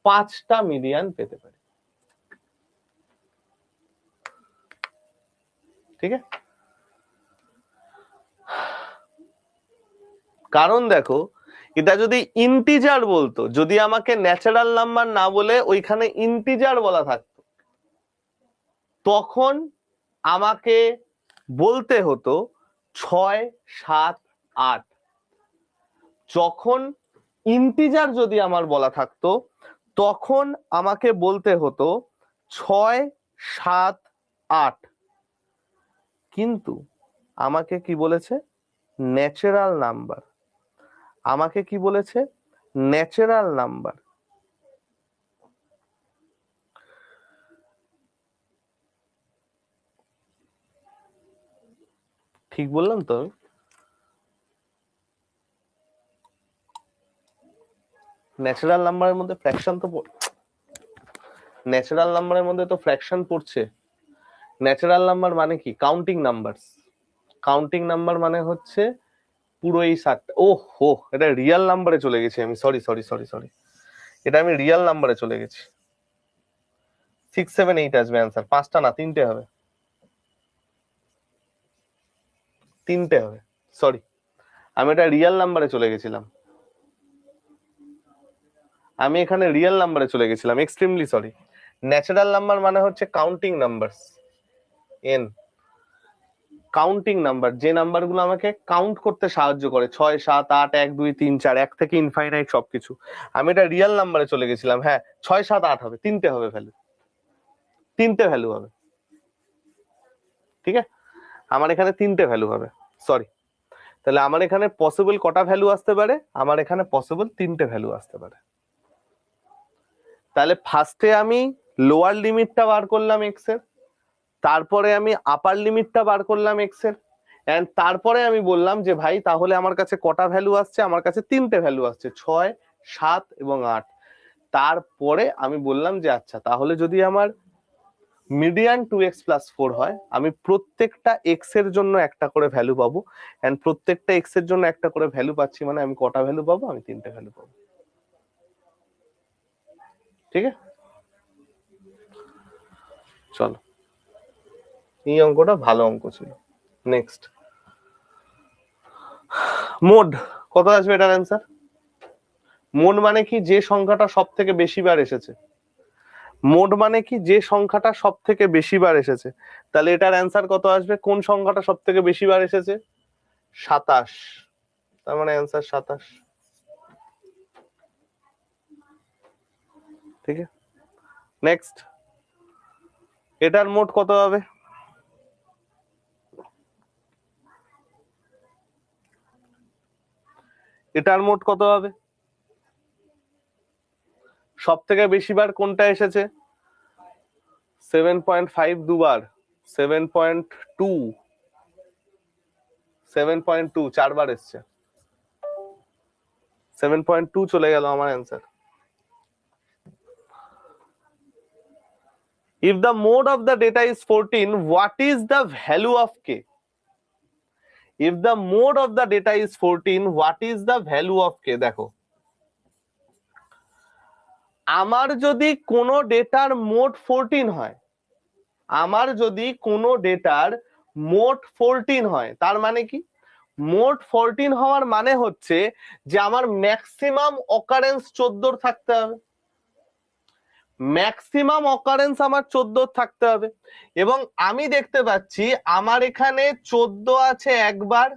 5টা মিডিয়ান পেতে পারি। ঠিক আছে? কারণ দেখো, এটা যদি ইন্টিজার বলতো, যদি আমাকে ন্যাচারাল নাম্বার না বলে ওইখানে ইন্টিজার বলা থাকতো, তখন আমাকে বলতে হতো 6, 7, 8। যখন ইন্টিজার যদি আমার বলা থাকতো, তখন আমাকে বলতে হতো 6, 7, 8। কিন্তু আমাকে কি বলেছে? Natural number. আমাকে কি বলেছে? Natural number. ঠিক বললাম তো? ন্যাচারাল নাম্বারের মধ্যে ফ্র্যাকশন তো ন্যাচারাল নাম্বারের মধ্যে তো ফ্র্যাকশন পড়ছে। ন্যাচারাল নাম্বার মানে কি? Counting number. কাউন্টিং নাম্বার মানে হচ্ছে পুরো এই 7টা। ও হো, এটা রিয়েল নাম্বারে চলে গেছি আমি, সরি সরি সরি সরি, এটা আমি রিয়েল নাম্বারে চলে গেছি। 6 7 8 আসবে অ্যান্সার, 5টা না 3টে হবে, 3টে হবে, সরি আমি এটা রিয়েল নাম্বারে চলে গেছিলাম, আমি এখানে রিয়েল নাম্বারে চলে গেছিলাম, এক্সট্রিমলি সরি। ন্যাচারাল নাম্বার মানে হচ্ছে counting number, N, counting number, যে নাম্বারগুলো আমাকে কাউন্ট করতে সাহায্য করে, 6 7 8 1 2 3 4 এক থেকে ইনফাইনাইট সবকিছু। আমি এটা রিয়েল নাম্বারে চলে গেছিলাম। হ্যাঁ 6 7 8 হবে, 3টে হবে ভ্যালু, 3টে ভ্যালু হবে, ঠিক আছে, আমার এখানে 3টে ভ্যালু হবে, সরি। তাহলে আমার এখানে পসিবল কটা ভ্যালু আসতে পারে? আমার এখানে পসিবল 3টে ভ্যালু আসতে পারে। তাহলে ফার্স্টে আমি লোয়ার লিমিটটা বার করলাম এক্স এর, তারপরে আমি আপার লিমিটটা বার করলাম এক্স এর, এন্ড তারপরে আমি বললাম যে ভাই তাহলে আমার কাছে কটা ভ্যালু আসছে? আমার কাছে 3টে ভ্যালু আসছে, 6 7 এবং 8। তারপরে আমি বললাম যে আচ্ছা তাহলে যদি আমার মিডিয়ান 2x + 4 হয়, আমি প্রত্যেকটা এক্স এর জন্য একটা করে ভ্যালু পাবো, এন্ড প্রত্যেকটা এক্স এর জন্য একটা করে ভ্যালু পাচ্ছি মানে আমি কটা ভ্যালু পাবো? আমি 3টে ভ্যালু পাবো, ঠিক আছে। চলো, এই অঙ্কটা ভালো অঙ্ক ছিল। নেক্সট, মোড কত আসবে এটার অ্যান্সার? মোড মানে কি? যে সংখ্যাটা সব থেকে বেশি বার এসেছে। মোড মানে কি? যে সংখ্যাটা সব থেকে বেশি বার এসেছে। তাহলে এটার অ্যান্সার কত আসবে? কোন সংখ্যাটা সব থেকে বেশি বার এসেছে? 27, তার মানে অ্যান্সার 27, ঠিক আছে। নেক্সট, এটার মোড কত হবে? এটার মোড কত হবে? সব থেকে বেশি বার কোনটা এসেছে? 7.5 দুবার, 7.2, 7.2 চারবার এসছে, 7.2 চলে গেল আমার answer. If the mode of the data is 14, what is the value of k? If the mode of the data is 14, what is the value of k? দেখো, আমার যদি কোনো ডেটার মোড 14 হয়, আমার যদি কোনো ডেটার মোড 14 হয়, তার মানে কি? মোড 14 হওয়ার মানে হচ্ছে যে আমার ম্যাক্সিমাম অকারেন্স 14 থাকতে হবে, ম্যাক্সিমাম অকারেন্স আমার 14 থাকতে হবে। এবং আমি দেখতে পাচ্ছি আমার এখানে 14 আছে একবার,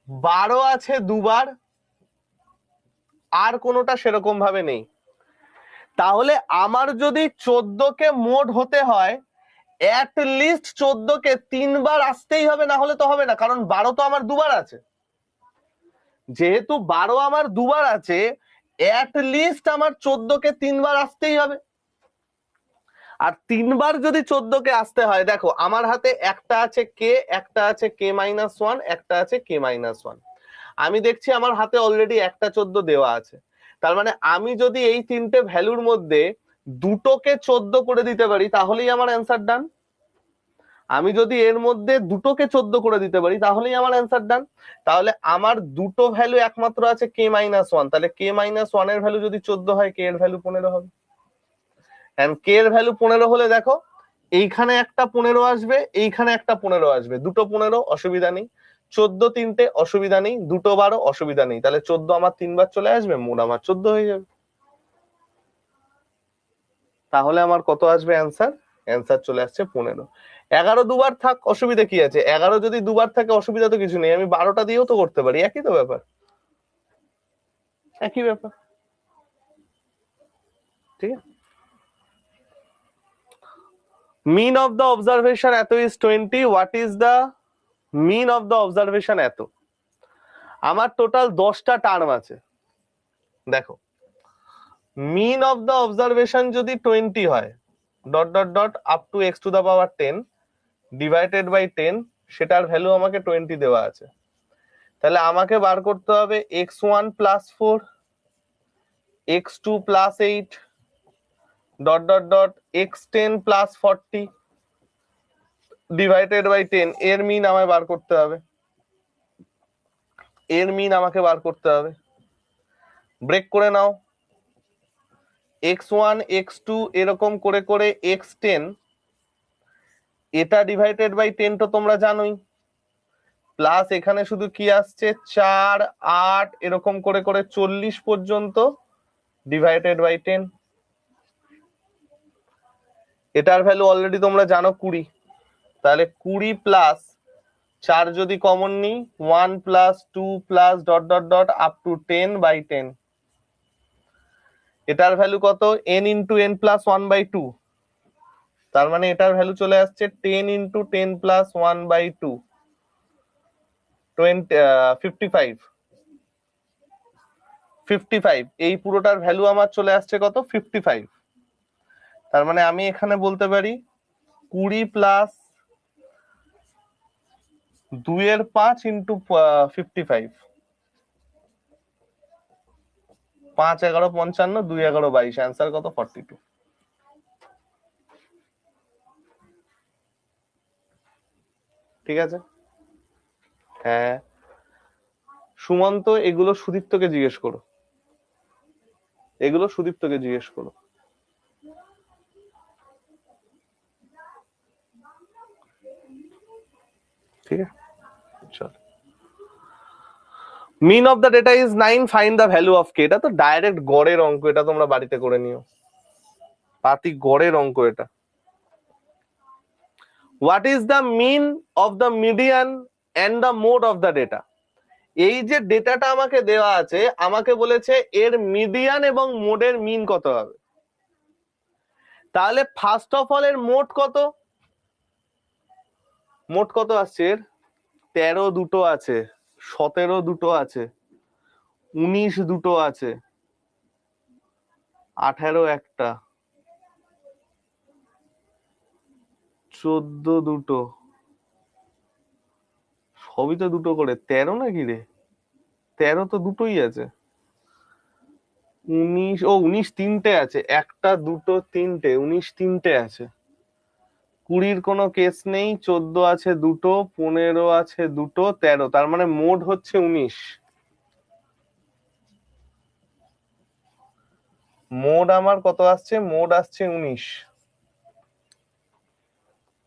12 আছে দুবার, আর কোনোটা সেরকম ভাবে নেই। তাহলে আমার যদি 14 কে মোড হতে হয়, অ্যাট লিস্ট 14 কে 3 বার আসতেই হবে, না হলে তো হবে না, কারণ 12 তো আমার দুবার আছে। যেহেতু 12 আমার দুবার আছে, অ্যাট লিস্ট আমার 14 কে 3 বার আসতেই হবে। আর 3 বার যদি 14 কে আসতে হয়, দেখো আমার হাতে একটা আছে কে, একটা আছে k-1, একটা আছে k-1। আমি দেখছি আমার হাতে অলরেডি একটা 14 দেওয়া আছে। তার মানে আমি যদি এই তিনটে ভ্যালুর মধ্যে দুটোকে 14 করে দিতে পারি তাহলেই আমার অ্যান্সার ডান। আমি যদি এর মধ্যে দুটোকে 14 করে দিতে পারি তাহলেই আমার অ্যান্সার ডান। তাহলে আমার দুটো ভ্যালু একমাত্র আছে k-1, তাহলে k-1 এর ভ্যালু যদি 14 হয়, k এর ভ্যালু 15 হবে। এন্ড k এর ভ্যালু 15 হলে দেখো এইখানে একটা 15 আসবে, এইখানে একটা 15 আসবে, দুটো 15 অসুবিধা নেই, 14 তিনটে অসুবিধা নেই, দুটো 12 অসুবিধা নেই, তাহলে 14 আমার 3 বার চলে আসবে, মোড আমার 14 হয়ে যাবে। তাহলে আমার কত আসবে অ্যান্সার? অ্যান্সার চলে আসছে 15। 11 দুবার থাক, অসুবিধা কি আছে? 11 যদি দুবার থাকে অসুবিধা তো কিছু নেই, আমি 12টা দিয়েও তো করতে পারি, একই তো ব্যাপার, একই ব্যাপার, ঠিক আছে। মিন অফ দ্য অবজারভেশন এত is 20, what is the mean of the observation এত? আমার টোটাল 10টা টার্ম আছে। দেখো, মিন অফ দ্য অবজারভেশন যদি 20 হয়, dot dot dot up to x⁻10 divided by 10, সেটার ভ্যালু আমাকে 20 দেওয়া আছে। তাহলে আমাকে বার করতে হবে x1 + 4, x2 + 8, dot dot dot x10 plus 40 divided by 10, এর মিন আমায় বার করতে হবে, এর মিন আমাকে বার করতে হবে। ব্রেক করে নাও, x1 x2 এরকম করে করে x10, এটা ডিভাইডেড বাই 10 তো তোমরা জানোই, প্লাস এখানে শুধু কি আসছে 4 8 এরকম করে করে 40 পর্যন্ত ডিভাইডেড বাই 10। এটার ভ্যালু অলরেডি তোমরা জানো 20, তাহলে 20 প্লাস 4 যদি কমন নিই 1 plus 2 plus dot dot dot up to 10 by 10, এটার ভ্যালু কত n ইন্টু n প্লাস 1/2, তার মানে এটার ভ্যালু চলে আসছে 10 ইন্টু 10 প্লাস 1/2, 55 55, এই পুরোটার ভ্যালু আমার চলে আসছে কত 55। তার মানে আমি এখানে বলতে পারি 20 প্লাস 2 এর 5 ইন্টু 55, 5 11 55, 2 11 22, অ্যান্সার কত 42। ঠিক আছে, হ্যাঁ সুমন্ত, এগুলো সুদীপ্তকে জিজ্ঞেস করো, এগুলো সুদীপ্তকে জিজ্ঞেস করো। ঠিক আছে, চল। Mean of the data is 9, find the value of k. এটা তো ডাইরেক্ট গড়ের অঙ্ক, এটা তোমরা বাড়িতে করে নিও, পাতি গড়ের অঙ্ক এটা। What is the mean of the median and the mode of the data. এই যে ডেটাটা আমাকে দেওয়া আছে, আমাকে বলেছে এর মিডিয়ান এবং মোডের মিন কত হবে। তাহলে ফার্স্ট অফ অল এর মোড কত, মোট কত আসছে এর 13 দুটো আছে, 17 দুটো আছে, 19 দুটো আছে, 18 একটা, 14 দুটো, সবই তো দুটো করে, 13 নাকি রে, 13 তো দুটোই আছে, 19, ও 19 তিনটে আছে, একটা দুটো তিনটে, 19 তিনটে আছে, 20 কোনো কেস নেই, 14 আছে দুটো, 15 আছে দুটো, 13, তার মানে মোড হচ্ছে 19। মোড আমার কত আসছে, মোড আসছে 19।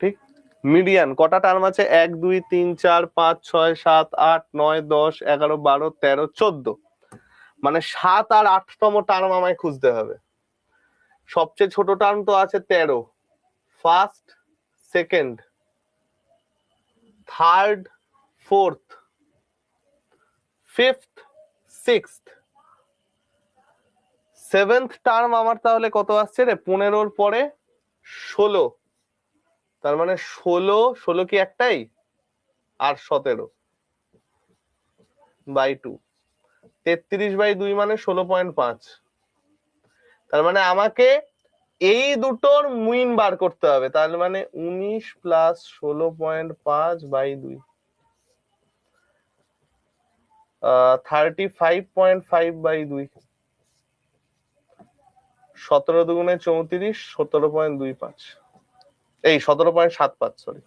ঠিক, মিডিয়ান কটা টার্ম আছে, 1 2 3 4 5 6 7 8 9 10 11 12 13 14, মানে 7 আর 8তম টার্ম আমায় খুঁজতে হবে। সবচেয়ে ছোট টার্ম তো আছে 13, first second third fourth fifth sixth, seventh term আমার তাহলে কত আসছে রে, 15 পরে 16, তার মানে 16 16 কি একটাই, আর 17/2, 33/2 মানে 16.5। তার মানে আমাকে এই দুটোর মিন বার করতে হবে, তার মানে 19 প্লাস 16.5/2, 35.5/2, 17 দুগুণে 34, 17.25, এই 17.75, সরি।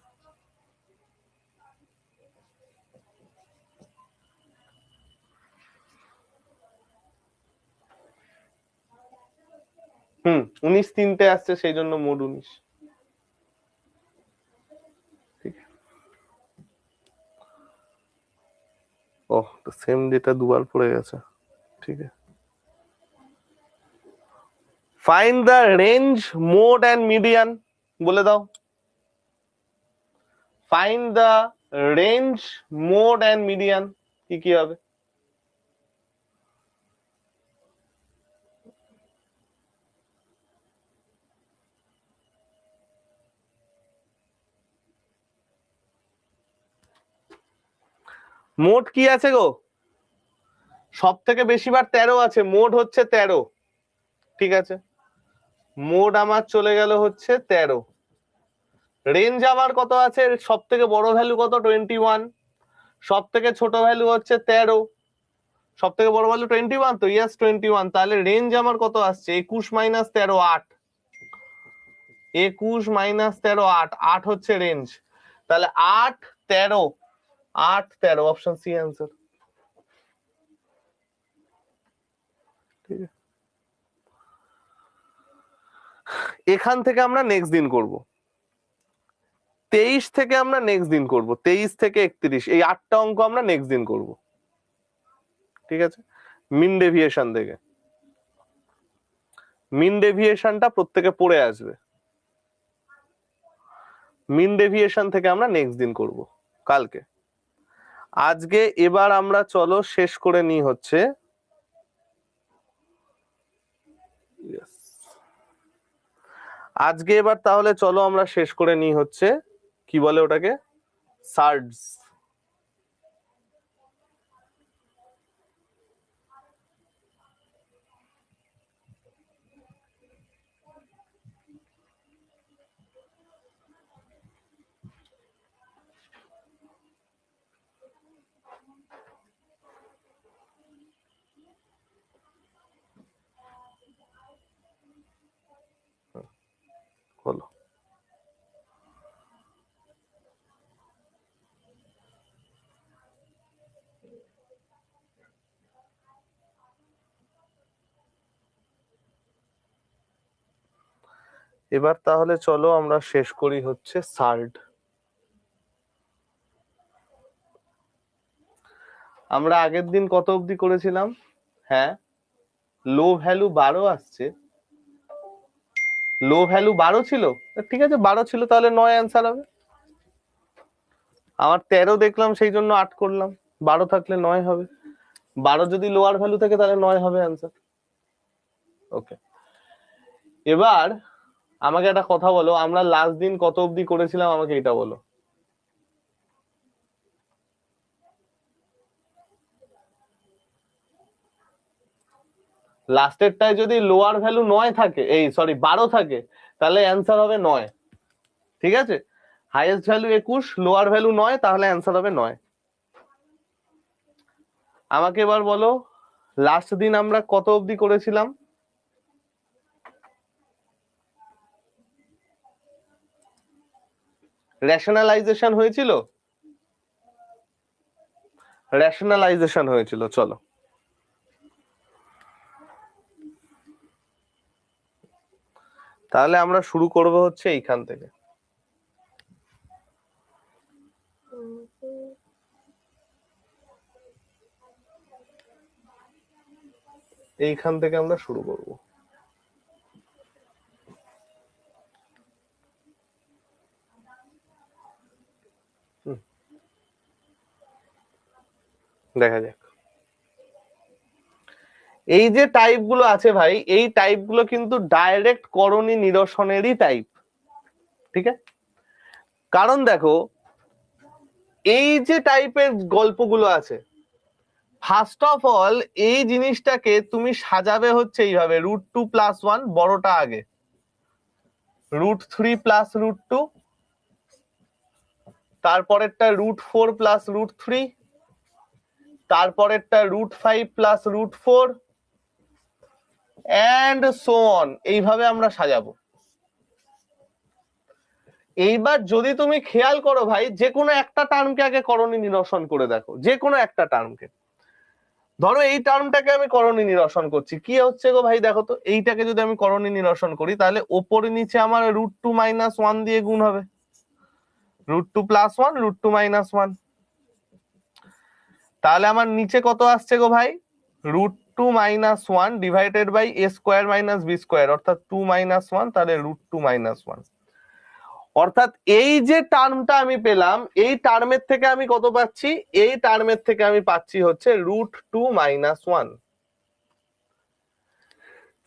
হুম, 19 তিনটে আসছে, সেই জন্য মোড 19। ঠিক, ওহ তো সেম ডেটা দুবার পড়ে গেছে। ঠিক আছে, find the range mode and median, বলে দাও। Find the range mode and median, কি কি হবে। মোড কি আছে গো, সব থেকে বেশিবার 13 আছে, মোড হচ্ছে 13। ঠিক আছে, মোড আমার চলে গেল হচ্ছে 13, রেঞ্জ আমার কত আছে, সব থেকে বড় ভ্যালু কত 21, সব থেকে ছোট ভ্যালু হচ্ছে 13, সব থেকে বড় ভ্যালু 21, তো ইয়েস 21, তাহলে রেঞ্জ আমার কত আসছে 21 - 13 8, 21 মাইনাস 13 8, 8 হচ্ছে রেঞ্জ, তাহলে 8 13, 8 13 অপশন সি অ্যান্সার। ঠিক আছে, এখান থেকে আমরা নেক্সট দিন করব, 23 থেকে আমরা নেক্সট দিন করব, 23 থেকে 31 এই 8টা অঙ্ক আমরা নেক্সট দিন করব। ঠিক আছে, মিন ডেভিয়েশন থেকে, মিন ডেভিয়েশনটা প্রত্যেকে পড়ে আসবে, মিন ডেভিয়েশন থেকে আমরা নেক্সট দিন করব কালকে। আজকে এবার আমরা চলো শেষ করে নি হচ্ছে, আজকে এবার তাহলে চলো আমরা শেষ করে নি হচ্ছে কি বলে ওটাকে, সার্ডস। হলো, এবার তাহলে চলো আমরা শেষ করি হচ্ছে সার্ড। আমরা আগের দিন কত অবধি করেছিলাম? হ্যাঁ, লো ভ্যালু 12 আসছে, লো ভ্যালু 12 ছিল, ঠিক আছে 12 ছিল তাহলে 9 অ্যান্সার হবে। আমার 13 দেখলাম সেই জন্য 8 করলাম, 12 থাকলে 9 হবে, 12 যদি লোয়ার ভ্যালু থাকে তাহলে 9 হবে অ্যান্সার। ওকে, এবার আমাকে একটা কথা বলো, আমরা লাস্ট দিন কত অবধি করেছিলাম আমাকে এটা বলো। লাস্টেরটায় যদি লোয়ার ভ্যালু 9 থাকে, এই সরি 12 থাকে, তাহলে অ্যান্সার হবে 9। ঠিক আছে, হাইয়েস্ট ভ্যালু 21, লোয়ার ভ্যালু 9, তাহলে অ্যান্সার হবে 9। আমাকে এবার বলো লাস্ট দিন আমরা কত অবধি করেছিলাম? রেশনালাইজেশন হয়েছিল, রেশনালাইজেশন হয়েছিল। চলো তাহলে আমরা শুরু করব হচ্ছে এইখান থেকে, এইখান থেকে আমরা শুরু করব। দেখা যাক, এই যে টাইপ গুলো আছে ভাই, এই টাইপ গুলো কিন্তু ডাইরেক্ট করণী নিরসনেরই টাইপ। ঠিক আছে, কারণ দেখো এই যে টাইপের গল্পগুলো আছে, ফার্স্ট অফ অল এই জিনিসটাকে তুমি সাজাবে হচ্ছে এইভাবে, √2+1 বড়টা আগে, √3+√2, তারপরেরটা √4+√3, তারপরেরটা √5+√4 এন্ড সো অন, এইভাবে আমরা সাজাবো। এইবার যদি তুমি খেয়াল করো ভাই, যে কোনো একটা টার্মকে আগে করণী নিরসন করে দেখো, যে কোনো একটা টার্মকে। ধরো এই টার্মটাকে আমি করণী নিরসন করছি, কি হচ্ছে গো ভাই দেখো তো, এইটাকে যদি আমি করণী নিরসন করি তাহলে ওপরে নিচে আমার √2 - 1 দিয়ে গুণ হবে, √2+1 √2 - 1, তাহলে আমার নিচে কত আসছে গো ভাই, √2 - 1 ডিভাইডেড বাই a² - b², অর্থাৎ 2 - 1, তাহলে √2 - 1। অর্থাৎ এই যে টার্মটা আমি পেলাম, এই টার্মের থেকে আমি কত পাচ্ছি, এই টার্মের থেকে আমি পাচ্ছি হচ্ছে √2 - 1।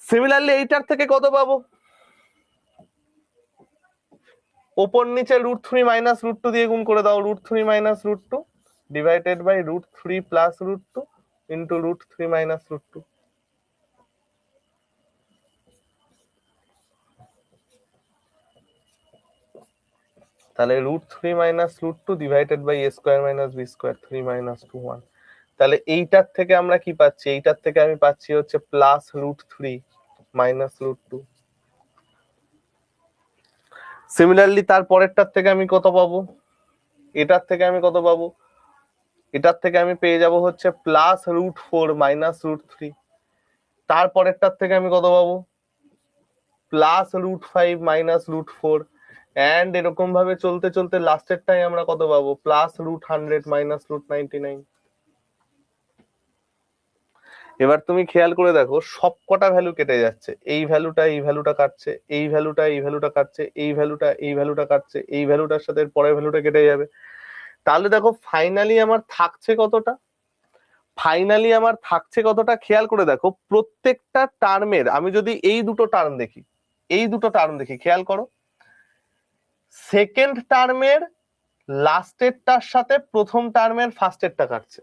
সিমিলারলি এইটার থেকে কত পাবো, ওপর নিচে √3 - √2 দিয়ে গুণ করে দাও, √3 - √2 ডিভাইডেড বাই √3 + √2 ইন্টু √3 - √2। তাহলে √3 - √2 ডিভাইডেড বাই a² - b², 3 - 2 1। তাহলে এইটার থেকে আমরা কি পাচ্ছি, এইটার থেকে আমি পাচ্ছি হচ্ছে +√3 - √2। সিমিলারলি তার পরেরটার থেকে আমি কত পাবো, এটার থেকে আমি কত পাবো, এটার থেকে আমি পেয়ে যাব হচ্ছে +√4 -√3, তারপরেরটার থেকে আমি কত পাবো, +√5 -√4, এন্ড এরকম ভাবে চলতে চলতে লাস্টেরটাই আমরা কত পাবো, +√100 -√99। এবার তুমি খেয়াল করে দেখো সব কটা ভ্যালু কেটে যাচ্ছে, এই ভ্যালুটা এই ভ্যালুটা কাটছে, এই ভ্যালুটা এই ভ্যালুটা কাটছে, এই ভ্যালুটা এই ভ্যালুটা কাটছে, এই ভ্যালুটার সাথে পরের ভ্যালুটা কেটে যাবে। তাহলে দেখো ফাইনালি আমার থাকছে কতটা, ফাইনালি আমার থাকছে কতটা খেয়াল করে দেখো। প্রত্যেকটা টার্মের আমি যদি এই দুটো টার্ম দেখি, এই দুটো টার্ম দেখি, খেয়াল করো, সেকেন্ড টার্মের লাস্টেরটার সাথে প্রথম টার্মের ফার্স্টেরটা কাটছে।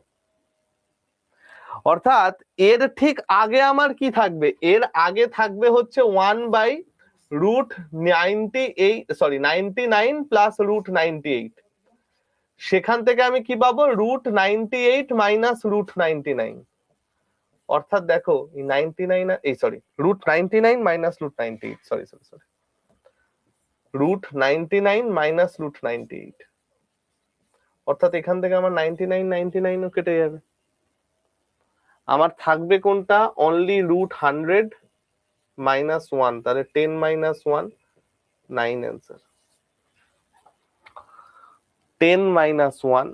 অর্থাৎ এর ঠিক আগে আমার কি থাকবে, এর আগে থাকবে হচ্ছে 1/√99 প্লাস √98। সেখান থেকে আমি কি পাবো, √98 -√99। অর্থাৎ দেখো এই 99, এই সরি √99 -√98, সরি সরি সরি √99 -√98। অর্থাৎ এখান থেকে আমার 99 কেটে যাবে, আমার থাকবে কোনটা, অনলি √100 -1, তাহলে 10 - 1 9 অ্যান্সার, 10 - 1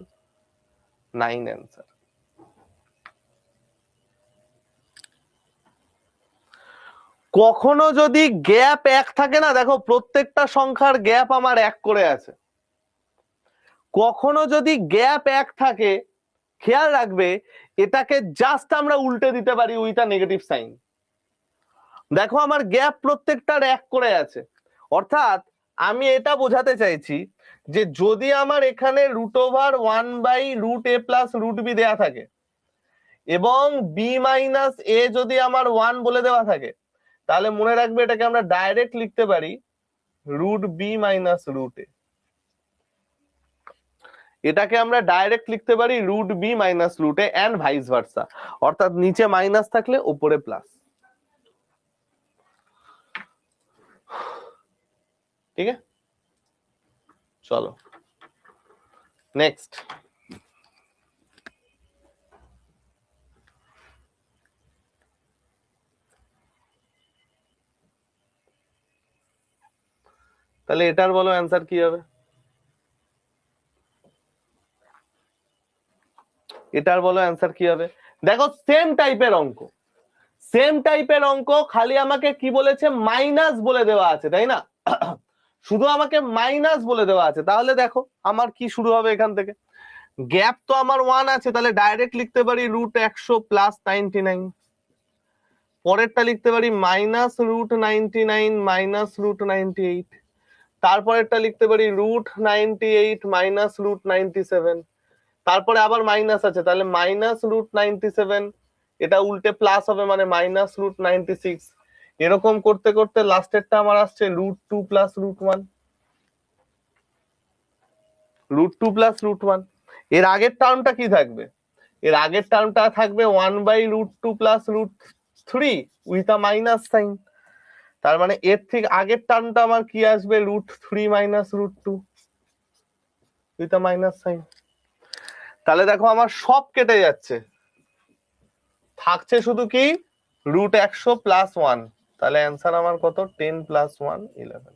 9 অ্যান্সার। কখনো যদি গ্যাপ 1 থাকে না, দেখো প্রত্যেকটা সংখ্যার গ্যাপ আমার 1 করে আছে, কখনো যদি গ্যাপ 1 থাকে খেয়াল রাখবে এটাকে জাস্ট আমরা উল্টে দিতে পারি উইথ আ নেগেটিভ সাইন। দেখো আমার গ্যাপ প্রত্যেকটার 1 করে আছে, অর্থাৎ আমি এটা বোঝাতে চাইছি যে যদি আমার এখানে √1/√a + √b দেয়া থাকে এবং b - a যদি আমার 1 বলে দেওয়া থাকে, তাহলে মনে রাখবে এটাকে আমরা ডাইরেক্ট লিখতে পারি √b - √a। এটাকে আমরা ডাইরেক্ট লিখতে পারি √b - √a and vice versa, অর্থাৎ নিচে মাইনাস থাকলে উপরে প্লাস। ঠিক আছে, চলো নেক্সট। তাহলে এটার বলো অ্যান্সার কি হবে, এটার বলো অ্যান্সার কি হবে। দেখো সেম টাইপের অঙ্ক, সেম টাইপের অঙ্ক, খালি আমাকে কি বলেছে, মাইনাস বলে দেওয়া আছে, তাই না? শুধু আমাকে মাইনাস বলে দেওয়া আছে। তাহলে দেখো আমার কি শুরু হবে এখান থেকে, গ্যাপ তো আমার 1 আছে, তাহলে ডাইরেক্ট লিখতে পারি √100 + 99, পরেরটা লিখতে পারি -√99 -√98, তারপরেরটা লিখতে পারি √98 -√97, তারপরে আবার মাইনাস আছে, তাহলে -√97, এটা উল্টে প্লাস হবে মানে -√96। এরকম করতে করতে লাস্টেরটা আমার আসছে √2 + √1, √2 + √1। এর আগের টার্মটা কি থাকবে, এর আগের টার্মটা থাকবে 1/√2 + √3 উইথ আ মাইনাস সাইন। তার মানে এর ঠিক আগের টার্মটা আমার কি আসবে, √3 - √2 উইথ আ মাইনাস সাইন। তাহলে দেখো আমার সব কেটে যাচ্ছে, থাকছে শুধু কি √100 + 1, তাহলে অ্যান্সার আমার কত, 10 + 1 11।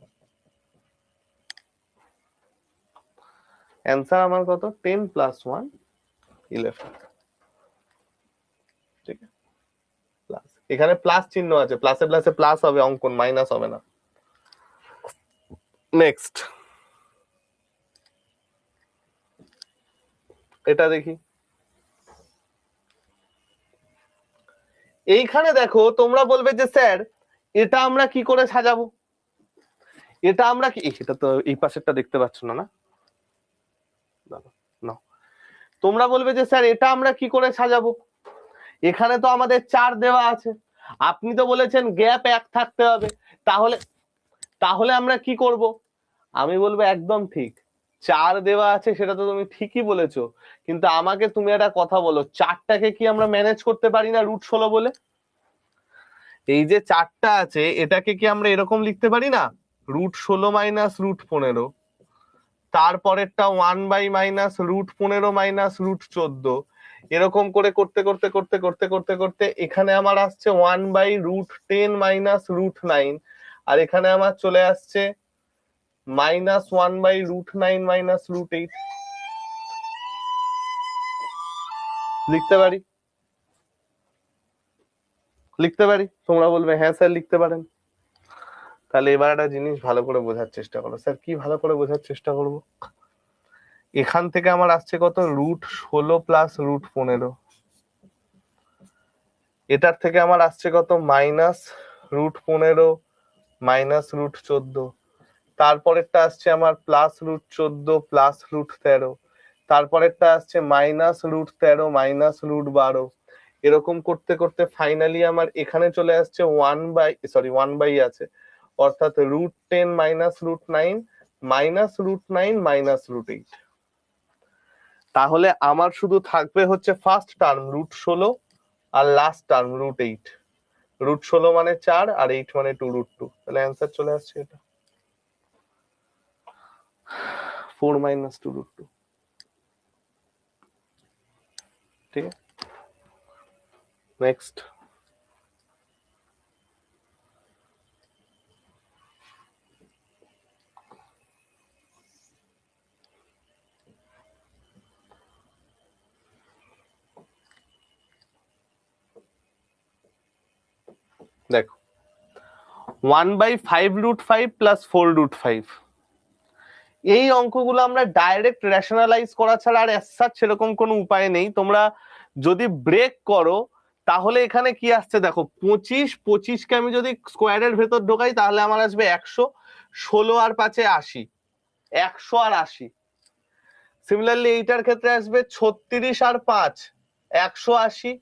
অ্যান্সার আমার কত, 10 + 1 11। ঠিক আছে, প্লাস, এখানে প্লাস চিহ্ন আছে, প্লাসে প্লাসে প্লাস হবে অঙ্কন, মাইনাস হবে না। নেক্সট এটা দেখি। এইখানে দেখো তোমরা বলবে যে স্যার এটা আমরা কি করে সাজাবো, এটা আমরা কি, এটা তো এই পাশেরটা দেখতে পাচ্ছ না, না না, তোমরা বলবে যে স্যার এটা আমরা কি করে সাজাবো, এখানে তো আমাদের 4 দেওয়া আছে, আপনি তো বলেছেন গ্যাপ 1 থাকতে হবে, তাহলে তাহলে আমরা কি করব, আমি বলবো একদম ঠিক, 4 দেওয়া আছে সেটা তো তুমি ঠিকই বলেছো, কিন্তু আমাকে তুমি একটা কথা বলো, 4টাকে কি আমরা ম্যানেজ করতে পারি না √16 বলে, এই যে 4টা আছে এটাকে কি আমরা এরকম লিখতে পারি না, √16 মাইনাস √15, তারপরেরটা 1 মাইনাস √15 মাইনাস √14, এরকম করে করতে করতে করতে করতে করতে করতে এখানে আমার আসছে 1/√10 মাইনাস √9, আর এখানে আমার চলে আসছে -1/√9 মাইনাস √8। লিখতে পারি? লিখতে পারি? তোমরা বলবে হ্যাঁ স্যার লিখতে পারেন। তাহলে এবার একটা জিনিস ভালো করে বোঝার চেষ্টা করো। স্যার কি ভালো করে বোঝার চেষ্টা করবো? এখান থেকে আমার আসছে কত? √16 প্লাস √15, এটার থেকে আমার আসছে কত? -√15 মাইনাস √14, তারপরেরটা আসছে আমার +√14 প্লাস √13, তারপরেরটা আসছে -√13 মাইনাস √12, এরকম করতে করতে ফাইনালি আমার এখানে চলে আসছে 1 আছে, অর্থাৎ √10 মাইনাস √9 মাইনাস √9 মাইনাস √8। তাহলে আমার শুধু থাকবে হচ্ছে ফার্স্ট টার্ম √16 আর লাস্ট টার্ম √8। √16 মানে 4 আর 8 মানে 2√2, তাহলে অ্যান্সার চলে আসছে এটা 4 মাইনাস 2√2। ঠিক আছে, নেক্সট। দেখো 1/5√5 প্লাস 4√5, এই অঙ্কগুলো আমরা ডাইরেক্ট রেশনালাইজ করা ছাড়া আর এসাচ সেরকম কোনো উপায় নেই। তোমরা যদি ব্রেক করো তাহলে এখানে কি আসছে দেখো, 25কে আমি যদি স্কোয়ারের ভেতর ঢোকাই তাহলে আমার আসবে 100, 16 আর 5 80, 100 আর 80। সিমিলারলি এইটার ক্ষেত্রে আসবে 36 আর 5 180,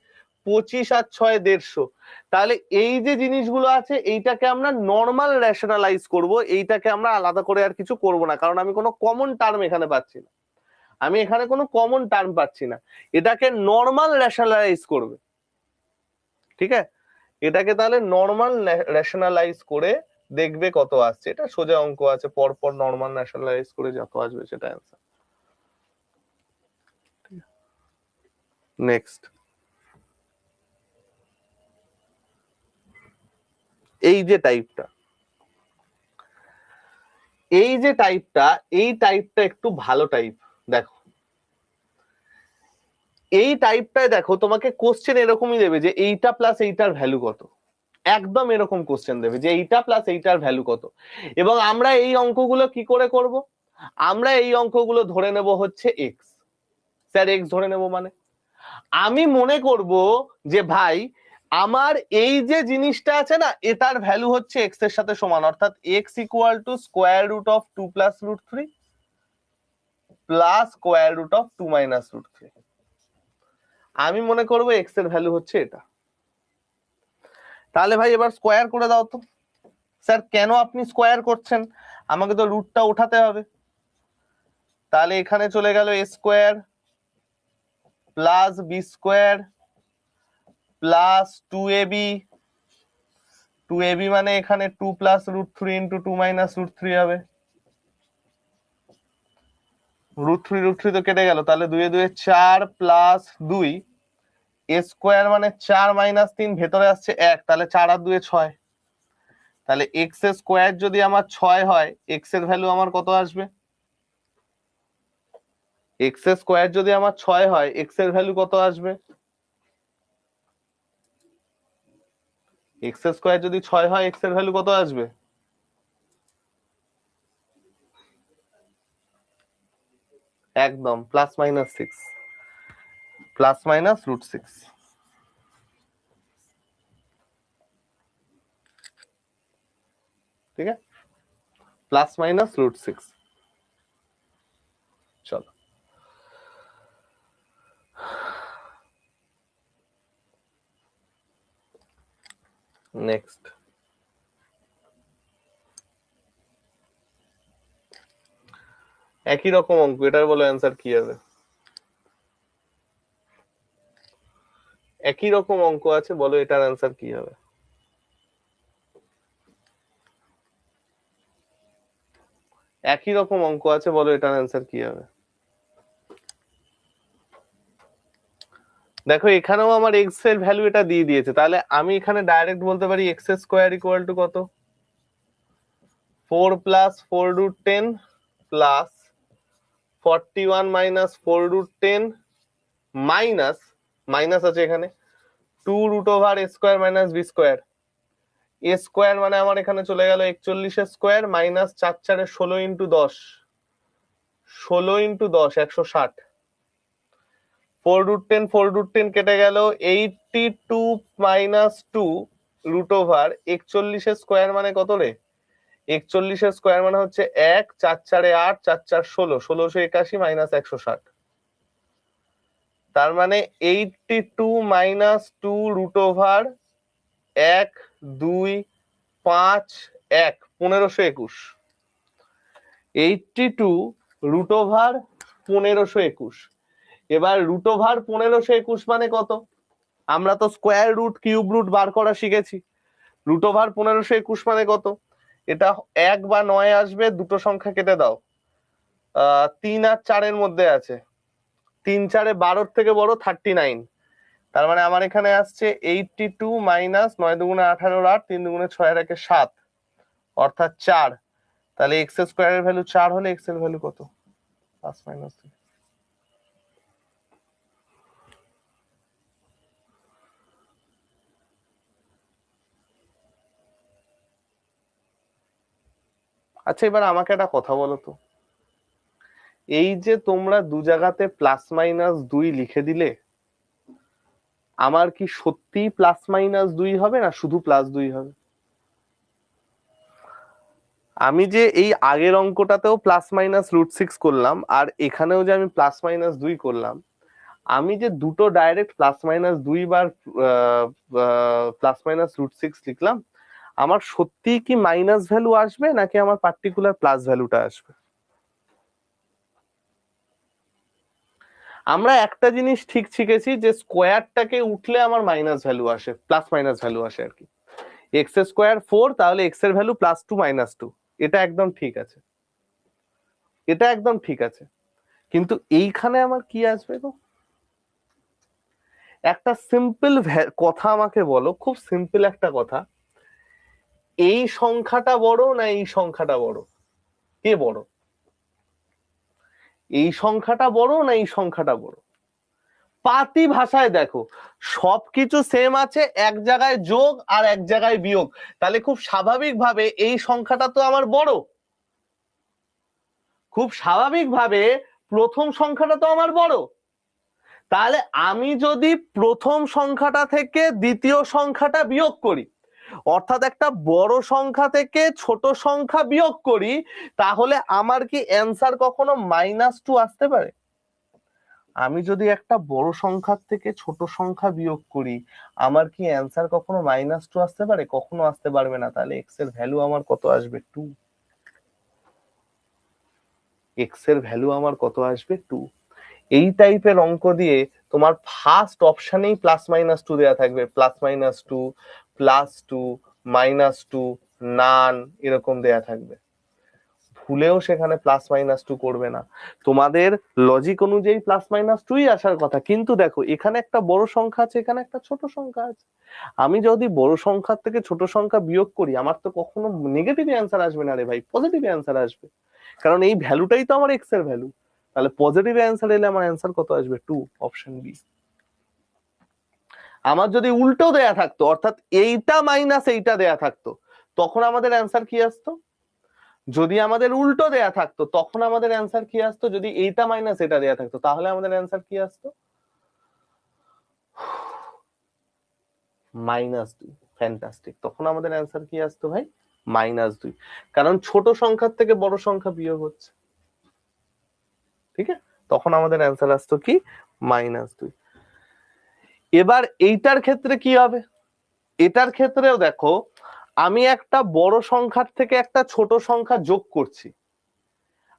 25 আর 6 150। তাহলে এই যে জিনিসগুলো আছে এইটাকে আমরা নর্মাল রেশনালাইজ করব, এইটাকে আমরা আলাদা করে আর কিছু করব না, কারণ আমি কোনো কমন টার্ম এখানে পাচ্ছি না, আমি এখানে কোনো কমন টার্ম পাচ্ছি না, এটাকে নর্মাল রেশনালাইজ করবে। ঠিক আছে, এটাকে তাহলে নর্মাল রেশনালাইজ করে দেখবে কত আসছে, এটা সোজা অঙ্ক আছে, পরপর নর্মাল রেশনালাইজ করে যত আসবে সেটা অ্যান্সার। নেক্সট, এই যে টাইপটা, এই যে টাইপটা, এই টাইপটা একটু ভালো টাইপ। দেখো এই টাইপটায় দেখো তোমাকে কোশ্চেন এরকমই দেবে যে এইটা প্লাস এইটার ভ্যালু কত, একদম এরকম কোশ্চেন দেবে যে এইটা প্লাস এইটার ভ্যালু কত। এবং আমরা এই অঙ্কগুলো কি করে করব? আমরা এই অঙ্কগুলো ধরে নেব হচ্ছে এক্স। স্যার এক্স ধরে নেব মানে আমি মনে করব যে ভাই আমার এই যে জিনিসটা আছে না এটার ভ্যালু হচ্ছে এক্স এর সাথে সমান, অর্থাৎ x equal to square root of 2 plus √3 plus square root of 2 minus √3। আমি মনে করবো এক্স এর ভ্যালু হচ্ছে এটা। তাহলে ভাই এবার স্কোয়ার করে দাও তো। স্যার কেন আপনি স্কোয়ার করছেন? আমাকে তো রুটটা উঠাতে হবে। তাহলে এখানে চলে গেল a square plus b square plus 2ab, 2ab মানে এখানে 2 প্লাস √3 ইন্টু 2 মাইনাস √3 হবে। √3 তো কেটে গেল, তাহলে 2 এ 2 4 প্লাস 2 a স্কোয়ার মানে 4 মাইনাস 3, ভেতরে আসছে 1, তাহলে 4 আর 2 6। তাহলে এক্স এর স্কোয়ার যদি আমার 6 হয়, এক্স এর ভ্যালু আমার কত আসবে? এক্স এর স্কোয়ার যদি আমার 6 হয়, এক্স এর ভ্যালু কত আসবে? এক্স এর স্কোয়ার যদি 6 হয়, এক্স এর ভ্যালু কত আসবে? একদম +-6, +-√6। ঠিক আছে, +-√6। চলো নেক্সট। একই রকম অঙ্ক, এটার বলো অ্যান্সার কি হবে? একই রকম অঙ্ক আছে, বলো এটার অ্যান্সার কি হবে? একই রকম অঙ্ক আছে, বলো এটার অ্যান্সার কি হবে? দেখো এখানেও আমার এক্স এর ভ্যালু এটা দিয়ে দিয়েছে, তাহলে আমি এখানে ডাইরেক্ট বলতে পারি এক্স স্কোয়ার ইকুয়াল টু কত? 4 plus 4√10 plus 41 minus 4√10 minus, minus আছে এখানে 2√a square minus b square. A square মানে আমার এখানে চলে গেল 41 স্কোয়ার মাইনাস 4 4 16 ইন্টু 10, 16 ইন্টু 10 160। 4√10 কেটে গেল, 82 মাইনাস 2√41 স্কোয়ার মানে কত রে? 41 স্কোয়ার মানে হচ্ছে 1, 4 4 8, 4 4 16, 1681 মাইনাস 160। তার মানে 82 মাইনাস 2√1 2 5 1 1521। 82√1521। এবার √1521 মানে কত? আমরা তো স্কোয়ার রুট কিউব রুট বার করা শিখেছি। √1521 মানে কত? এটা 1 বা 9 আসবে, দুটো সংখ্যা কেটে দাও। 3 আর 4 এর মধ্যে আছে, 3 4 12 থেকে বড় 39। তার মানে আমার এখানে আসছে 82 মাইনাস 9 দুগুণে 18 8, 3 দুগুণে 6 আর 1 7, অর্থাৎ 4। তাহলে এক্স স্কোয়ারের ভ্যালু 4 হলে এক্স এর ভ্যালু কত? Plus minus. আচ্ছা এবার আমাকে একটা কথা বলো তো, এই যে তোমরা দু জায়গাতে প্লাস মাইনাস 2 লিখে দিলে, আমার কি সত্যি প্লাস মাইনাস 2 হবে না শুধু প্লাস 2 হবে? আমি যে এই আগের অঙ্কটাতেও প্লাস মাইনাস √6 করলাম, আর এখানেও যে আমি প্লাস মাইনাস 2 করলাম, আমি যে দুটো ডাইরেক্ট প্লাস মাইনাস 2 বার প্লাস মাইনাস √6 লিখলাম, আমার সত্যি কি মাইনাস ভ্যালু আসবে নাকি আমার পার্টিকুলার প্লাস ভ্যালুটা আসবে? আমরা একটা জিনিস ঠিক শিখেছি যে স্কোয়ারটাকে উঠলে আমার মাইনাস ভ্যালু আসে, প্লাস মাইনাস ভ্যালু আসে আর কি। এক্স স্কোয়ার 4, তাহলে এক্স এর ভ্যালু +2 -2, এটা একদম ঠিক আছে, এটা একদম ঠিক আছে। কিন্তু এইখানে আমার কি আসবে গো? একটা সিম্পল কথা আমাকে বলো, খুব সিম্পল একটা কথা, এই সংখ্যাটা বড় না এই সংখ্যাটা বড়? কে বড়? এই সংখ্যাটা বড় না এই সংখ্যাটা বড়? পাতি ভাষায় দেখো, সবকিছু সেম আছে, এক জায়গায় যোগ আর এক জায়গায় বিয়োগ, তাহলে খুব স্বাভাবিকভাবে এই সংখ্যাটা তো আমার বড়। খুব স্বাভাবিকভাবে প্রথম সংখ্যাটা তো আমার বড়। তাহলে আমি যদি প্রথম সংখ্যাটা থেকে দ্বিতীয় সংখ্যাটা বিয়োগ করি, অর্থাৎ একটা বড় সংখ্যা থেকে ছোট সংখ্যা বিয়োগ করি, তাহলে আমার কি অ্যান্সার কখনো -2 আসতে পারে? আমি যদি একটা বড় সংখ্যার থেকে ছোট সংখ্যা বিয়োগ করি, আমার কি অ্যান্সার কখনো -2 আসতে পারে? কখনো আসতে পারবে না। তাহলে এক্স এর ভ্যালু আমার কত আসবে? 2। এক্স এর ভ্যালু আমার কত আসবে? 2। এই টাইপের অঙ্ক দিয়ে তোমার ফার্স্ট অপশনেই +-2 দেয়া থাকবে, +-2, +2, -2, নান, এরকম দেয়া থাকবে। ভুলেও সেখানে +-2 করবে না, তোমাদের লজিক অনুযায়ী +-2ই আসার কথা। কিন্তু দেখো এখানে একটা বড় সংখ্যা আছে, এখানে একটা ছোট সংখ্যা আছে। আমি যদি বড় সংখ্যার থেকে ছোট সংখ্যা বিয়োগ করি, আমার তো কখনো নেগেটিভ অ্যান্সার আসবে না রে ভাই, পজিটিভ অ্যান্সার আসবে, কারণ এই ভ্যালুটাই তো আমার এক্স এর ভ্যালু। তাহলে পজিটিভ অ্যান্সার এলে আমার অ্যান্সার কত আসবে? 2, অপশন বি। আমার যদি উল্টো দেয়া থাকতো, অর্থাৎ এইটা মাইনাস এইটা দেয়া থাকতো, তখন আমাদের অ্যান্সার কি আসতো? যদি আমাদের উল্টো দেয়া থাকতো তখন আমাদের অ্যান্সার কি আসতো? যদি এইটা মাইনাস এটা দেয়া থাকতো তাহলে আমাদের অ্যান্সার কি আসতো? -2। ফ্যান্টাস্টিক, তখন আমাদের অ্যান্সার কি আসতো ভাই? -2, কারণ ছোট সংখ্যার থেকে বড় সংখ্যা বিয়োগ হচ্ছে। ঠিক আছে, তখন আমাদের অ্যান্সার আসতো কি? -2। এবার এইটার ক্ষেত্রে কি হবে? এটার ক্ষেত্রেও দেখো, আমি একটা বড় সংখ্যার থেকে একটা ছোট সংখ্যা যোগ করছি,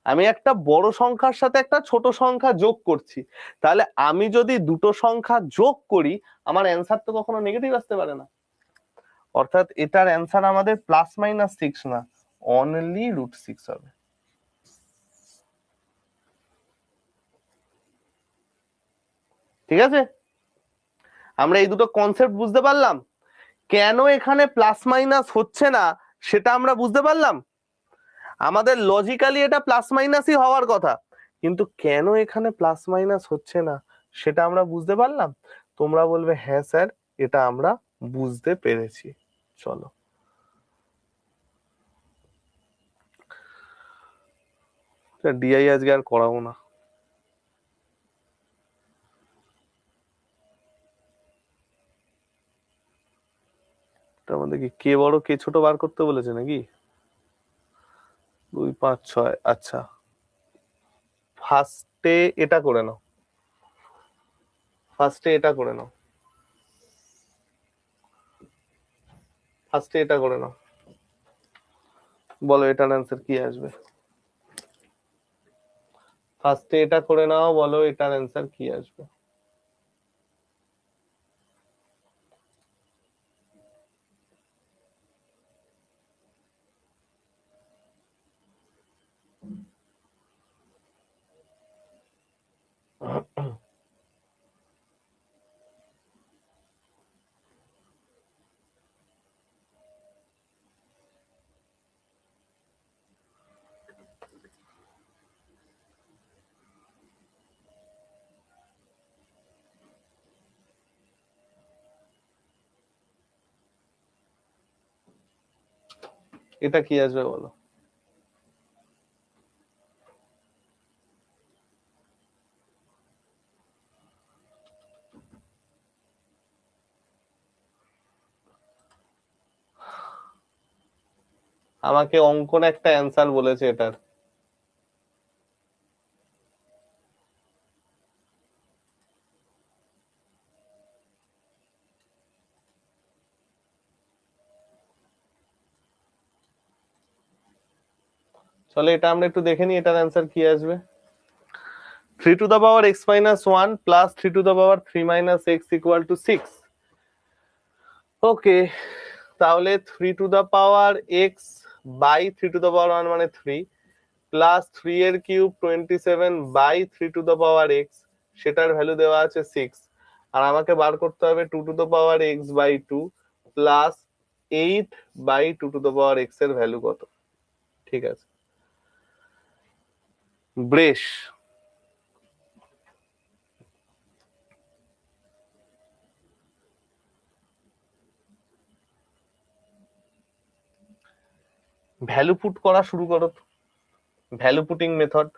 আমি একটা বড় সংখ্যার সাথে একটা ছোট সংখ্যা যোগ করছি, তাহলে আমি যদি দুটো সংখ্যা যোগ করি, আমার অ্যান্সার তো কখনো নেগেটিভ আসতে পারে না। অর্থাৎ এটার অ্যান্সার আমাদের +-6 না, অনলি √6 হবে। ঠিক আছে, আমরা এই দুটো কনসেপ্ট বুঝতে পারলাম। কেন এখানে প্লাস মাইনাস হচ্ছে না সেটা আমরা বুঝতে পারলাম। আমাদের লজিক্যালি এটা প্লাস মাইনাসই হওয়ার কথা, কিন্তু কেন এখানে প্লাস মাইনাস হচ্ছে না সেটা আমরা বুঝতে পারলাম। তোমরা বলবে হ্যাঁ স্যার, এটা আমরা বুঝতে পেরেছি। চলো, ডিআই আজকে আর করাবো না। তার মধ্যে কি কে বড় কে ছোট বার করতে বলেছে নাকি? 2 5 6, আচ্ছা ফার্স্টে এটা করে নাও, ফার্স্টে এটা করে নাও, ফার্স্টে এটা করে নাও। বলো এটার অ্যান্সার কি আসবে? ফার্স্টে এটা করে নাও, বলো এটার অ্যান্সার কি আসবে? এটা কি আসবে বলো? আমাকে অঙ্কন একটা অ্যান্সার বলেছে এটার। চলো এটা আমরা একটু দেখে নিই এটার অ্যান্সার কি আসবে। 3 to the power x minus 1 plus 3 to the power 3 minus x equal to 6. ওকে, তাহলে 3 to the power x by 3 to the power 1 মানে 3 প্লাস 3 এর cube 27 by 3 to the power x, সেটার ভ্যালু দেওয়া আছে 6। আর আমাকে বার করতে হবে 2 to the power x by 2 plus 8 by 2 to the power x এর ভ্যালু কত। ঠিক আছে, ব্রেশ ভ্যালু পুট করা শুরু করো, ভ্যালু পুটিং মেথড।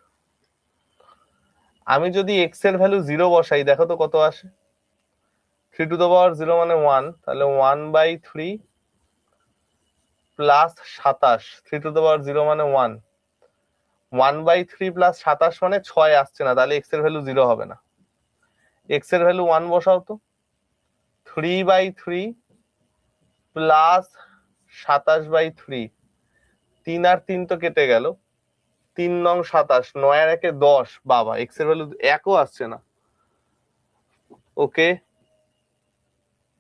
আমি যদি x এর ভ্যালু 0 বসাই, দেখো তো কত আসে। 3 to the power 0 মানে 1, তাহলে 1 by 3 plus 27, 3 to the power 0 মানে 1, 1 বাই 3 প্লাস 27 মানে 6 আসছে না, তাহলে x এর ভ্যালু 0 হবে না। x এর ভ্যালু 1 বসাও তো, 3 বাই 3 প্লাস 27 বাই 3, 3 আর 3 তো কেটে গেল, 3 নং 27, 9 আর 1 10, বাবা x এর ভ্যালু 1ও আসছে না। ওকে,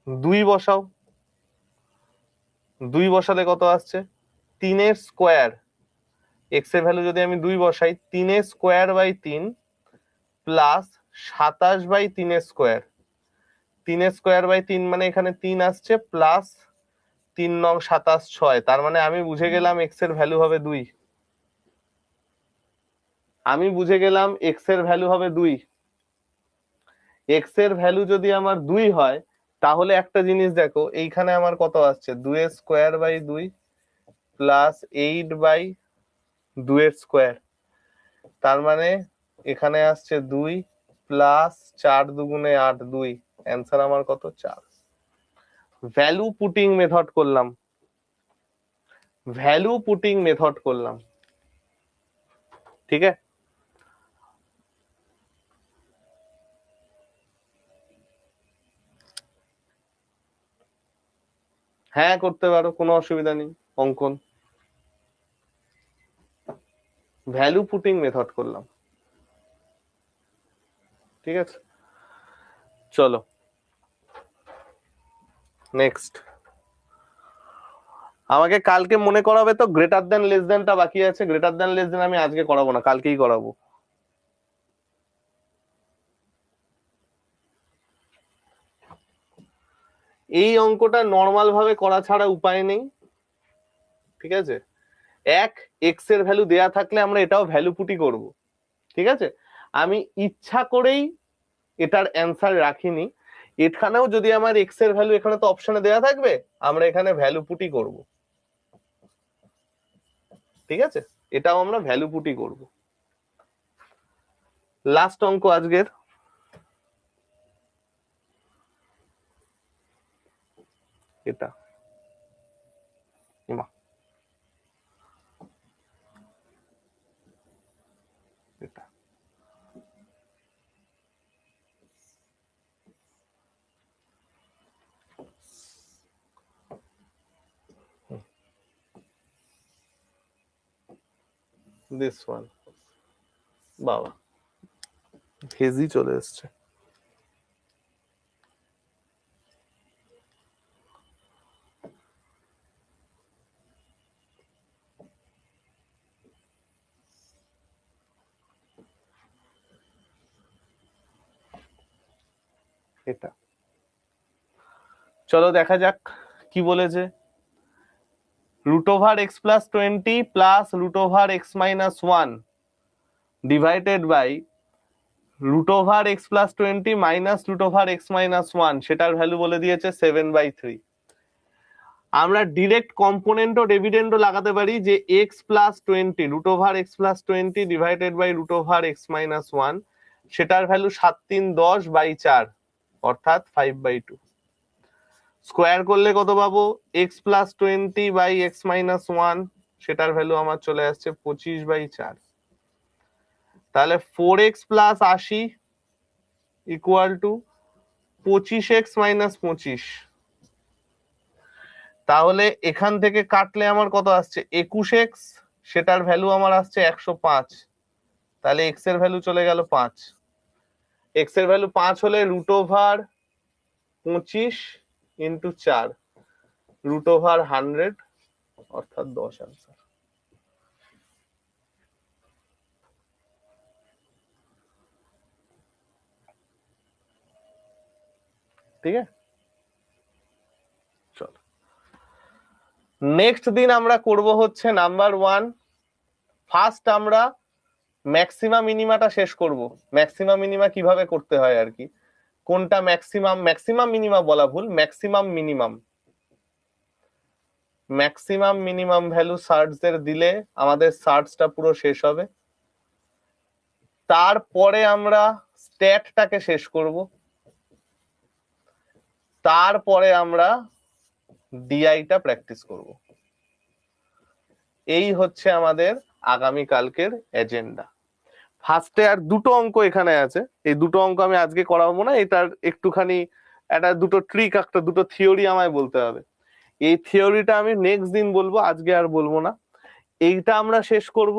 2 বসাও, 2 বসালে কত আসছে, 3 এর স্কোয়ার, x এর ভ্যালু যদি আমি 2 বসাই, 3 এর স্কোয়ার বাই 3 প্লাস 27 বাই 3 এর স্কোয়ার, 3 এর স্কোয়ার বাই 3 মানে এখানে 3 আসছে প্লাস 3 নং 27 6, তার মানে আমি বুঝে গেলাম x এর ভ্যালু হবে 2। আমি বুঝে গেলাম x এর ভ্যালু হবে 2। x এর ভ্যালু যদি আমার 2 হয়, তাহলে একটা জিনিস দেখো, এইখানে আমার কত আসছে, 2 এর স্কোয়ার বাই 2 প্লাস 8 বাই 2 এর স্কোয়ার, তার মানে এখানে আসছে 2 প্লাস 4 দুগুণে 8, 2, অ্যান্সার আমার কত, 4। ভ্যালু পুটিং মেথড করলাম, ভ্যালু পুটিং মেথড করলাম। ঠিক আছে, হ্যাঁ করতে পারো, কোনো অসুবিধা নেই। অঙ্কন ভ্যালু পুটিং মেথড করলাম। ঠিক আছে, চলো নেক্সট। আমাকে কালকে মনে করাবে তো গ্রেটার দেন লেস দেনটা বাকি আছে। গ্রেটার দেন লেস দেন আমি আজকে করাবো না, কালকেই করাবো। এই অঙ্কটা নর্মাল ভাবে করা ছাড়া উপায় নেই, ঠিক আছে। এক এক্স এর ভ্যালু দেয়া থাকলে আমরা এটাও ভ্যালু পুটি করব, ঠিক আছে। আমি ইচ্ছা করেই এটার অ্যান্সার রাখিনি, এখানেও যদি আমার এক্স এর ভ্যালু এখানে তো অপশনে দেয়া থাকবে, আমরা এখানে ভ্যালু পুটি করব, ঠিক আছে। এটাও আমরা ভ্যালু পুটি করব। লাস্ট অঙ্ক আজকের, এটা এটা দিস ওয়ান, বাবা ভেজি চলে এসছে। এটা চলো দেখা যাক কি বলেছে। √(x+20 + √(x−1) divided by √(x+20 - √(x−1) সেটার ভ্যালু বলে দিয়েছে 7/3। আমরা ডিরেক্ট কম্পোনেন্ট ও ডিভিডেন্ডও লাগাতে পারি যে x+20 √(x+20 divided by √(x−1) সেটার ভ্যালু 7 3 10/4 অর্থাৎ 5/2। স্কোয়ার করলে কত পাবো? x+20/x−1 সেটার ভ্যালু আমার চলে আসছে 25/4। তাহলে 4x + 80 = 25x - 25। তাহলে এখান থেকে কাটলে আমার কত আসছে? 21x, সেটার ভ্যালু আমার আসছে 105। তাহলে x এর ভ্যালু চলে গেল 5। x এর ভ্যালু 5 হলে √25 × 4 √100 অর্থাৎ 10 आंसर। ঠিক আছে, চলো নেক্সট দিন আমরা করব হচ্ছে নাম্বার 1। ফার্স্ট আমরা ম্যাক্সিমাম মিনিমাটা শেষ করব। ম্যাক্সিমাম মিনিমা কিভাবে করতে হয় আর কি, কোনটা ম্যাক্সিমাম, ম্যাক্সিমাম মিনিমা বলা ভুল, maximum minimum. Maximum minimum value সার্চদের দিলে আমাদের সার্চটা পুরো শেষ হবে। তারপরে আমরা স্ট্যাটটাকে শেষ করব, তারপরে আমরা ডিআইটা প্র্যাকটিস করব। এই হচ্ছে আমাদের আগামী কালকের এজেন্ডা। ফার্স্টে আর দুটো অঙ্ক এখানে আছে, এই দুটো অঙ্ক আমি আজকে করাবো না, এটার একটুখানি একটা দুটো ট্রিক, একটা দুটো থিওরি আমায় বলতে হবে। এই থিওরিটা আমি নেক্সট দিন বলবো, আজকে আর বলবো না। এইটা আমরা শেষ করব,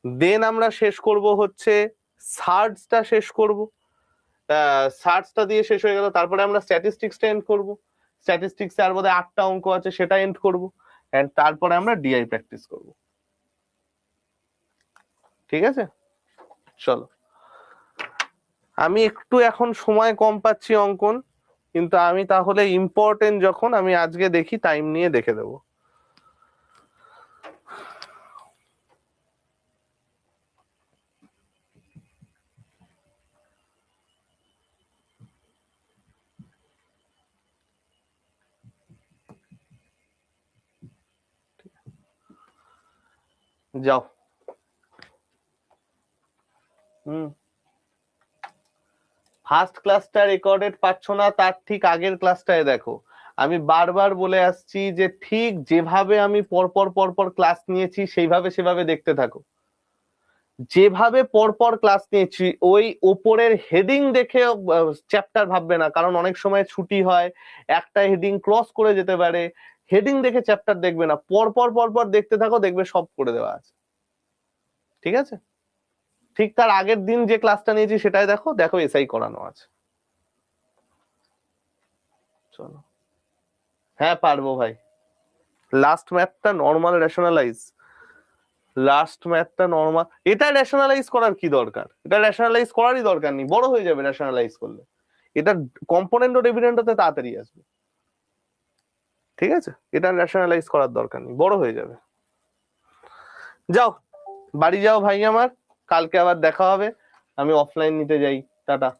দেন আমরা শেষ করব হচ্ছে সার্চটা শেষ করব। সার্চটা দিয়ে শেষ হয়ে গেল, তারপরে আমরা স্ট্যাটিস্টিক্সটা এন্ড করব। স্ট্যাটিস্টিক্সে আর বোধহয় 8টা অঙ্ক আছে, সেটা এন্ড করব, এন্ড তারপরে আমরা ডিআই প্র্যাকটিস করব। ঠিক আছে, চলো। আমি একটু এখন সময় কম পাচ্ছি অঙ্কন, কিন্তু আমি তাহলে ইম্পর্টেন্ট যখন আমি আজকে দেখি টাইম নিয়ে দেখে দেবো। যাও। ফার্স্ট ক্লাসটা রেকর্ডেড পাচ্ছ না, তার ঠিক আগের ক্লাসটায় দেখো। আমি বারবার বলে আসছি যে ঠিক যেভাবে আমি পরপর পরপর ক্লাস নিয়েছি সেইভাবে সেভাবে দেখতে থাকো। যেভাবে পরপর ক্লাস নিয়েছি ওই ওপরের হেডিং দেখে চ্যাপ্টার ভাববে না, কারণ অনেক সময় ছুটি হয়, একটা হেডিং ক্রস করে যেতে পারে। হেডিং দেখে চ্যাপ্টার দেখবে না, পরপর পরপর দেখতে থাকো, দেখবে সব করে দেওয়া আছে। ঠিক আছে, ঠিক তার আগের দিন যে ক্লাসটা নিয়েছি সেটাই দেখো, দেখো এসআই করানো আছে। চলো, হ্যাঁ পারবো ভাই। লাস্ট ম্যাথটা নর্মাল রেশনালাইজ, লাস্ট ম্যাথটা নর্মাল, এটা রেশনালাইজ করার কি দরকার? এটা রেশনালাইজ করারই দরকার নেই, বড় হয়ে যাবে রেশনালাইজ করলে। এটা কম্পোনেন্ট ও ডিভিডেন্ডতে তাড়াতাড়ি আসবে। ঠিক আছে, এটা ন্যাশনালাইজ করার দরকার নেই, বড় হয়ে যাবে। যাও বাড়ি যাও ভাই আমার, কালকে আবার দেখা হবে, আমি অফলাইন নিতে যাই, টাটা।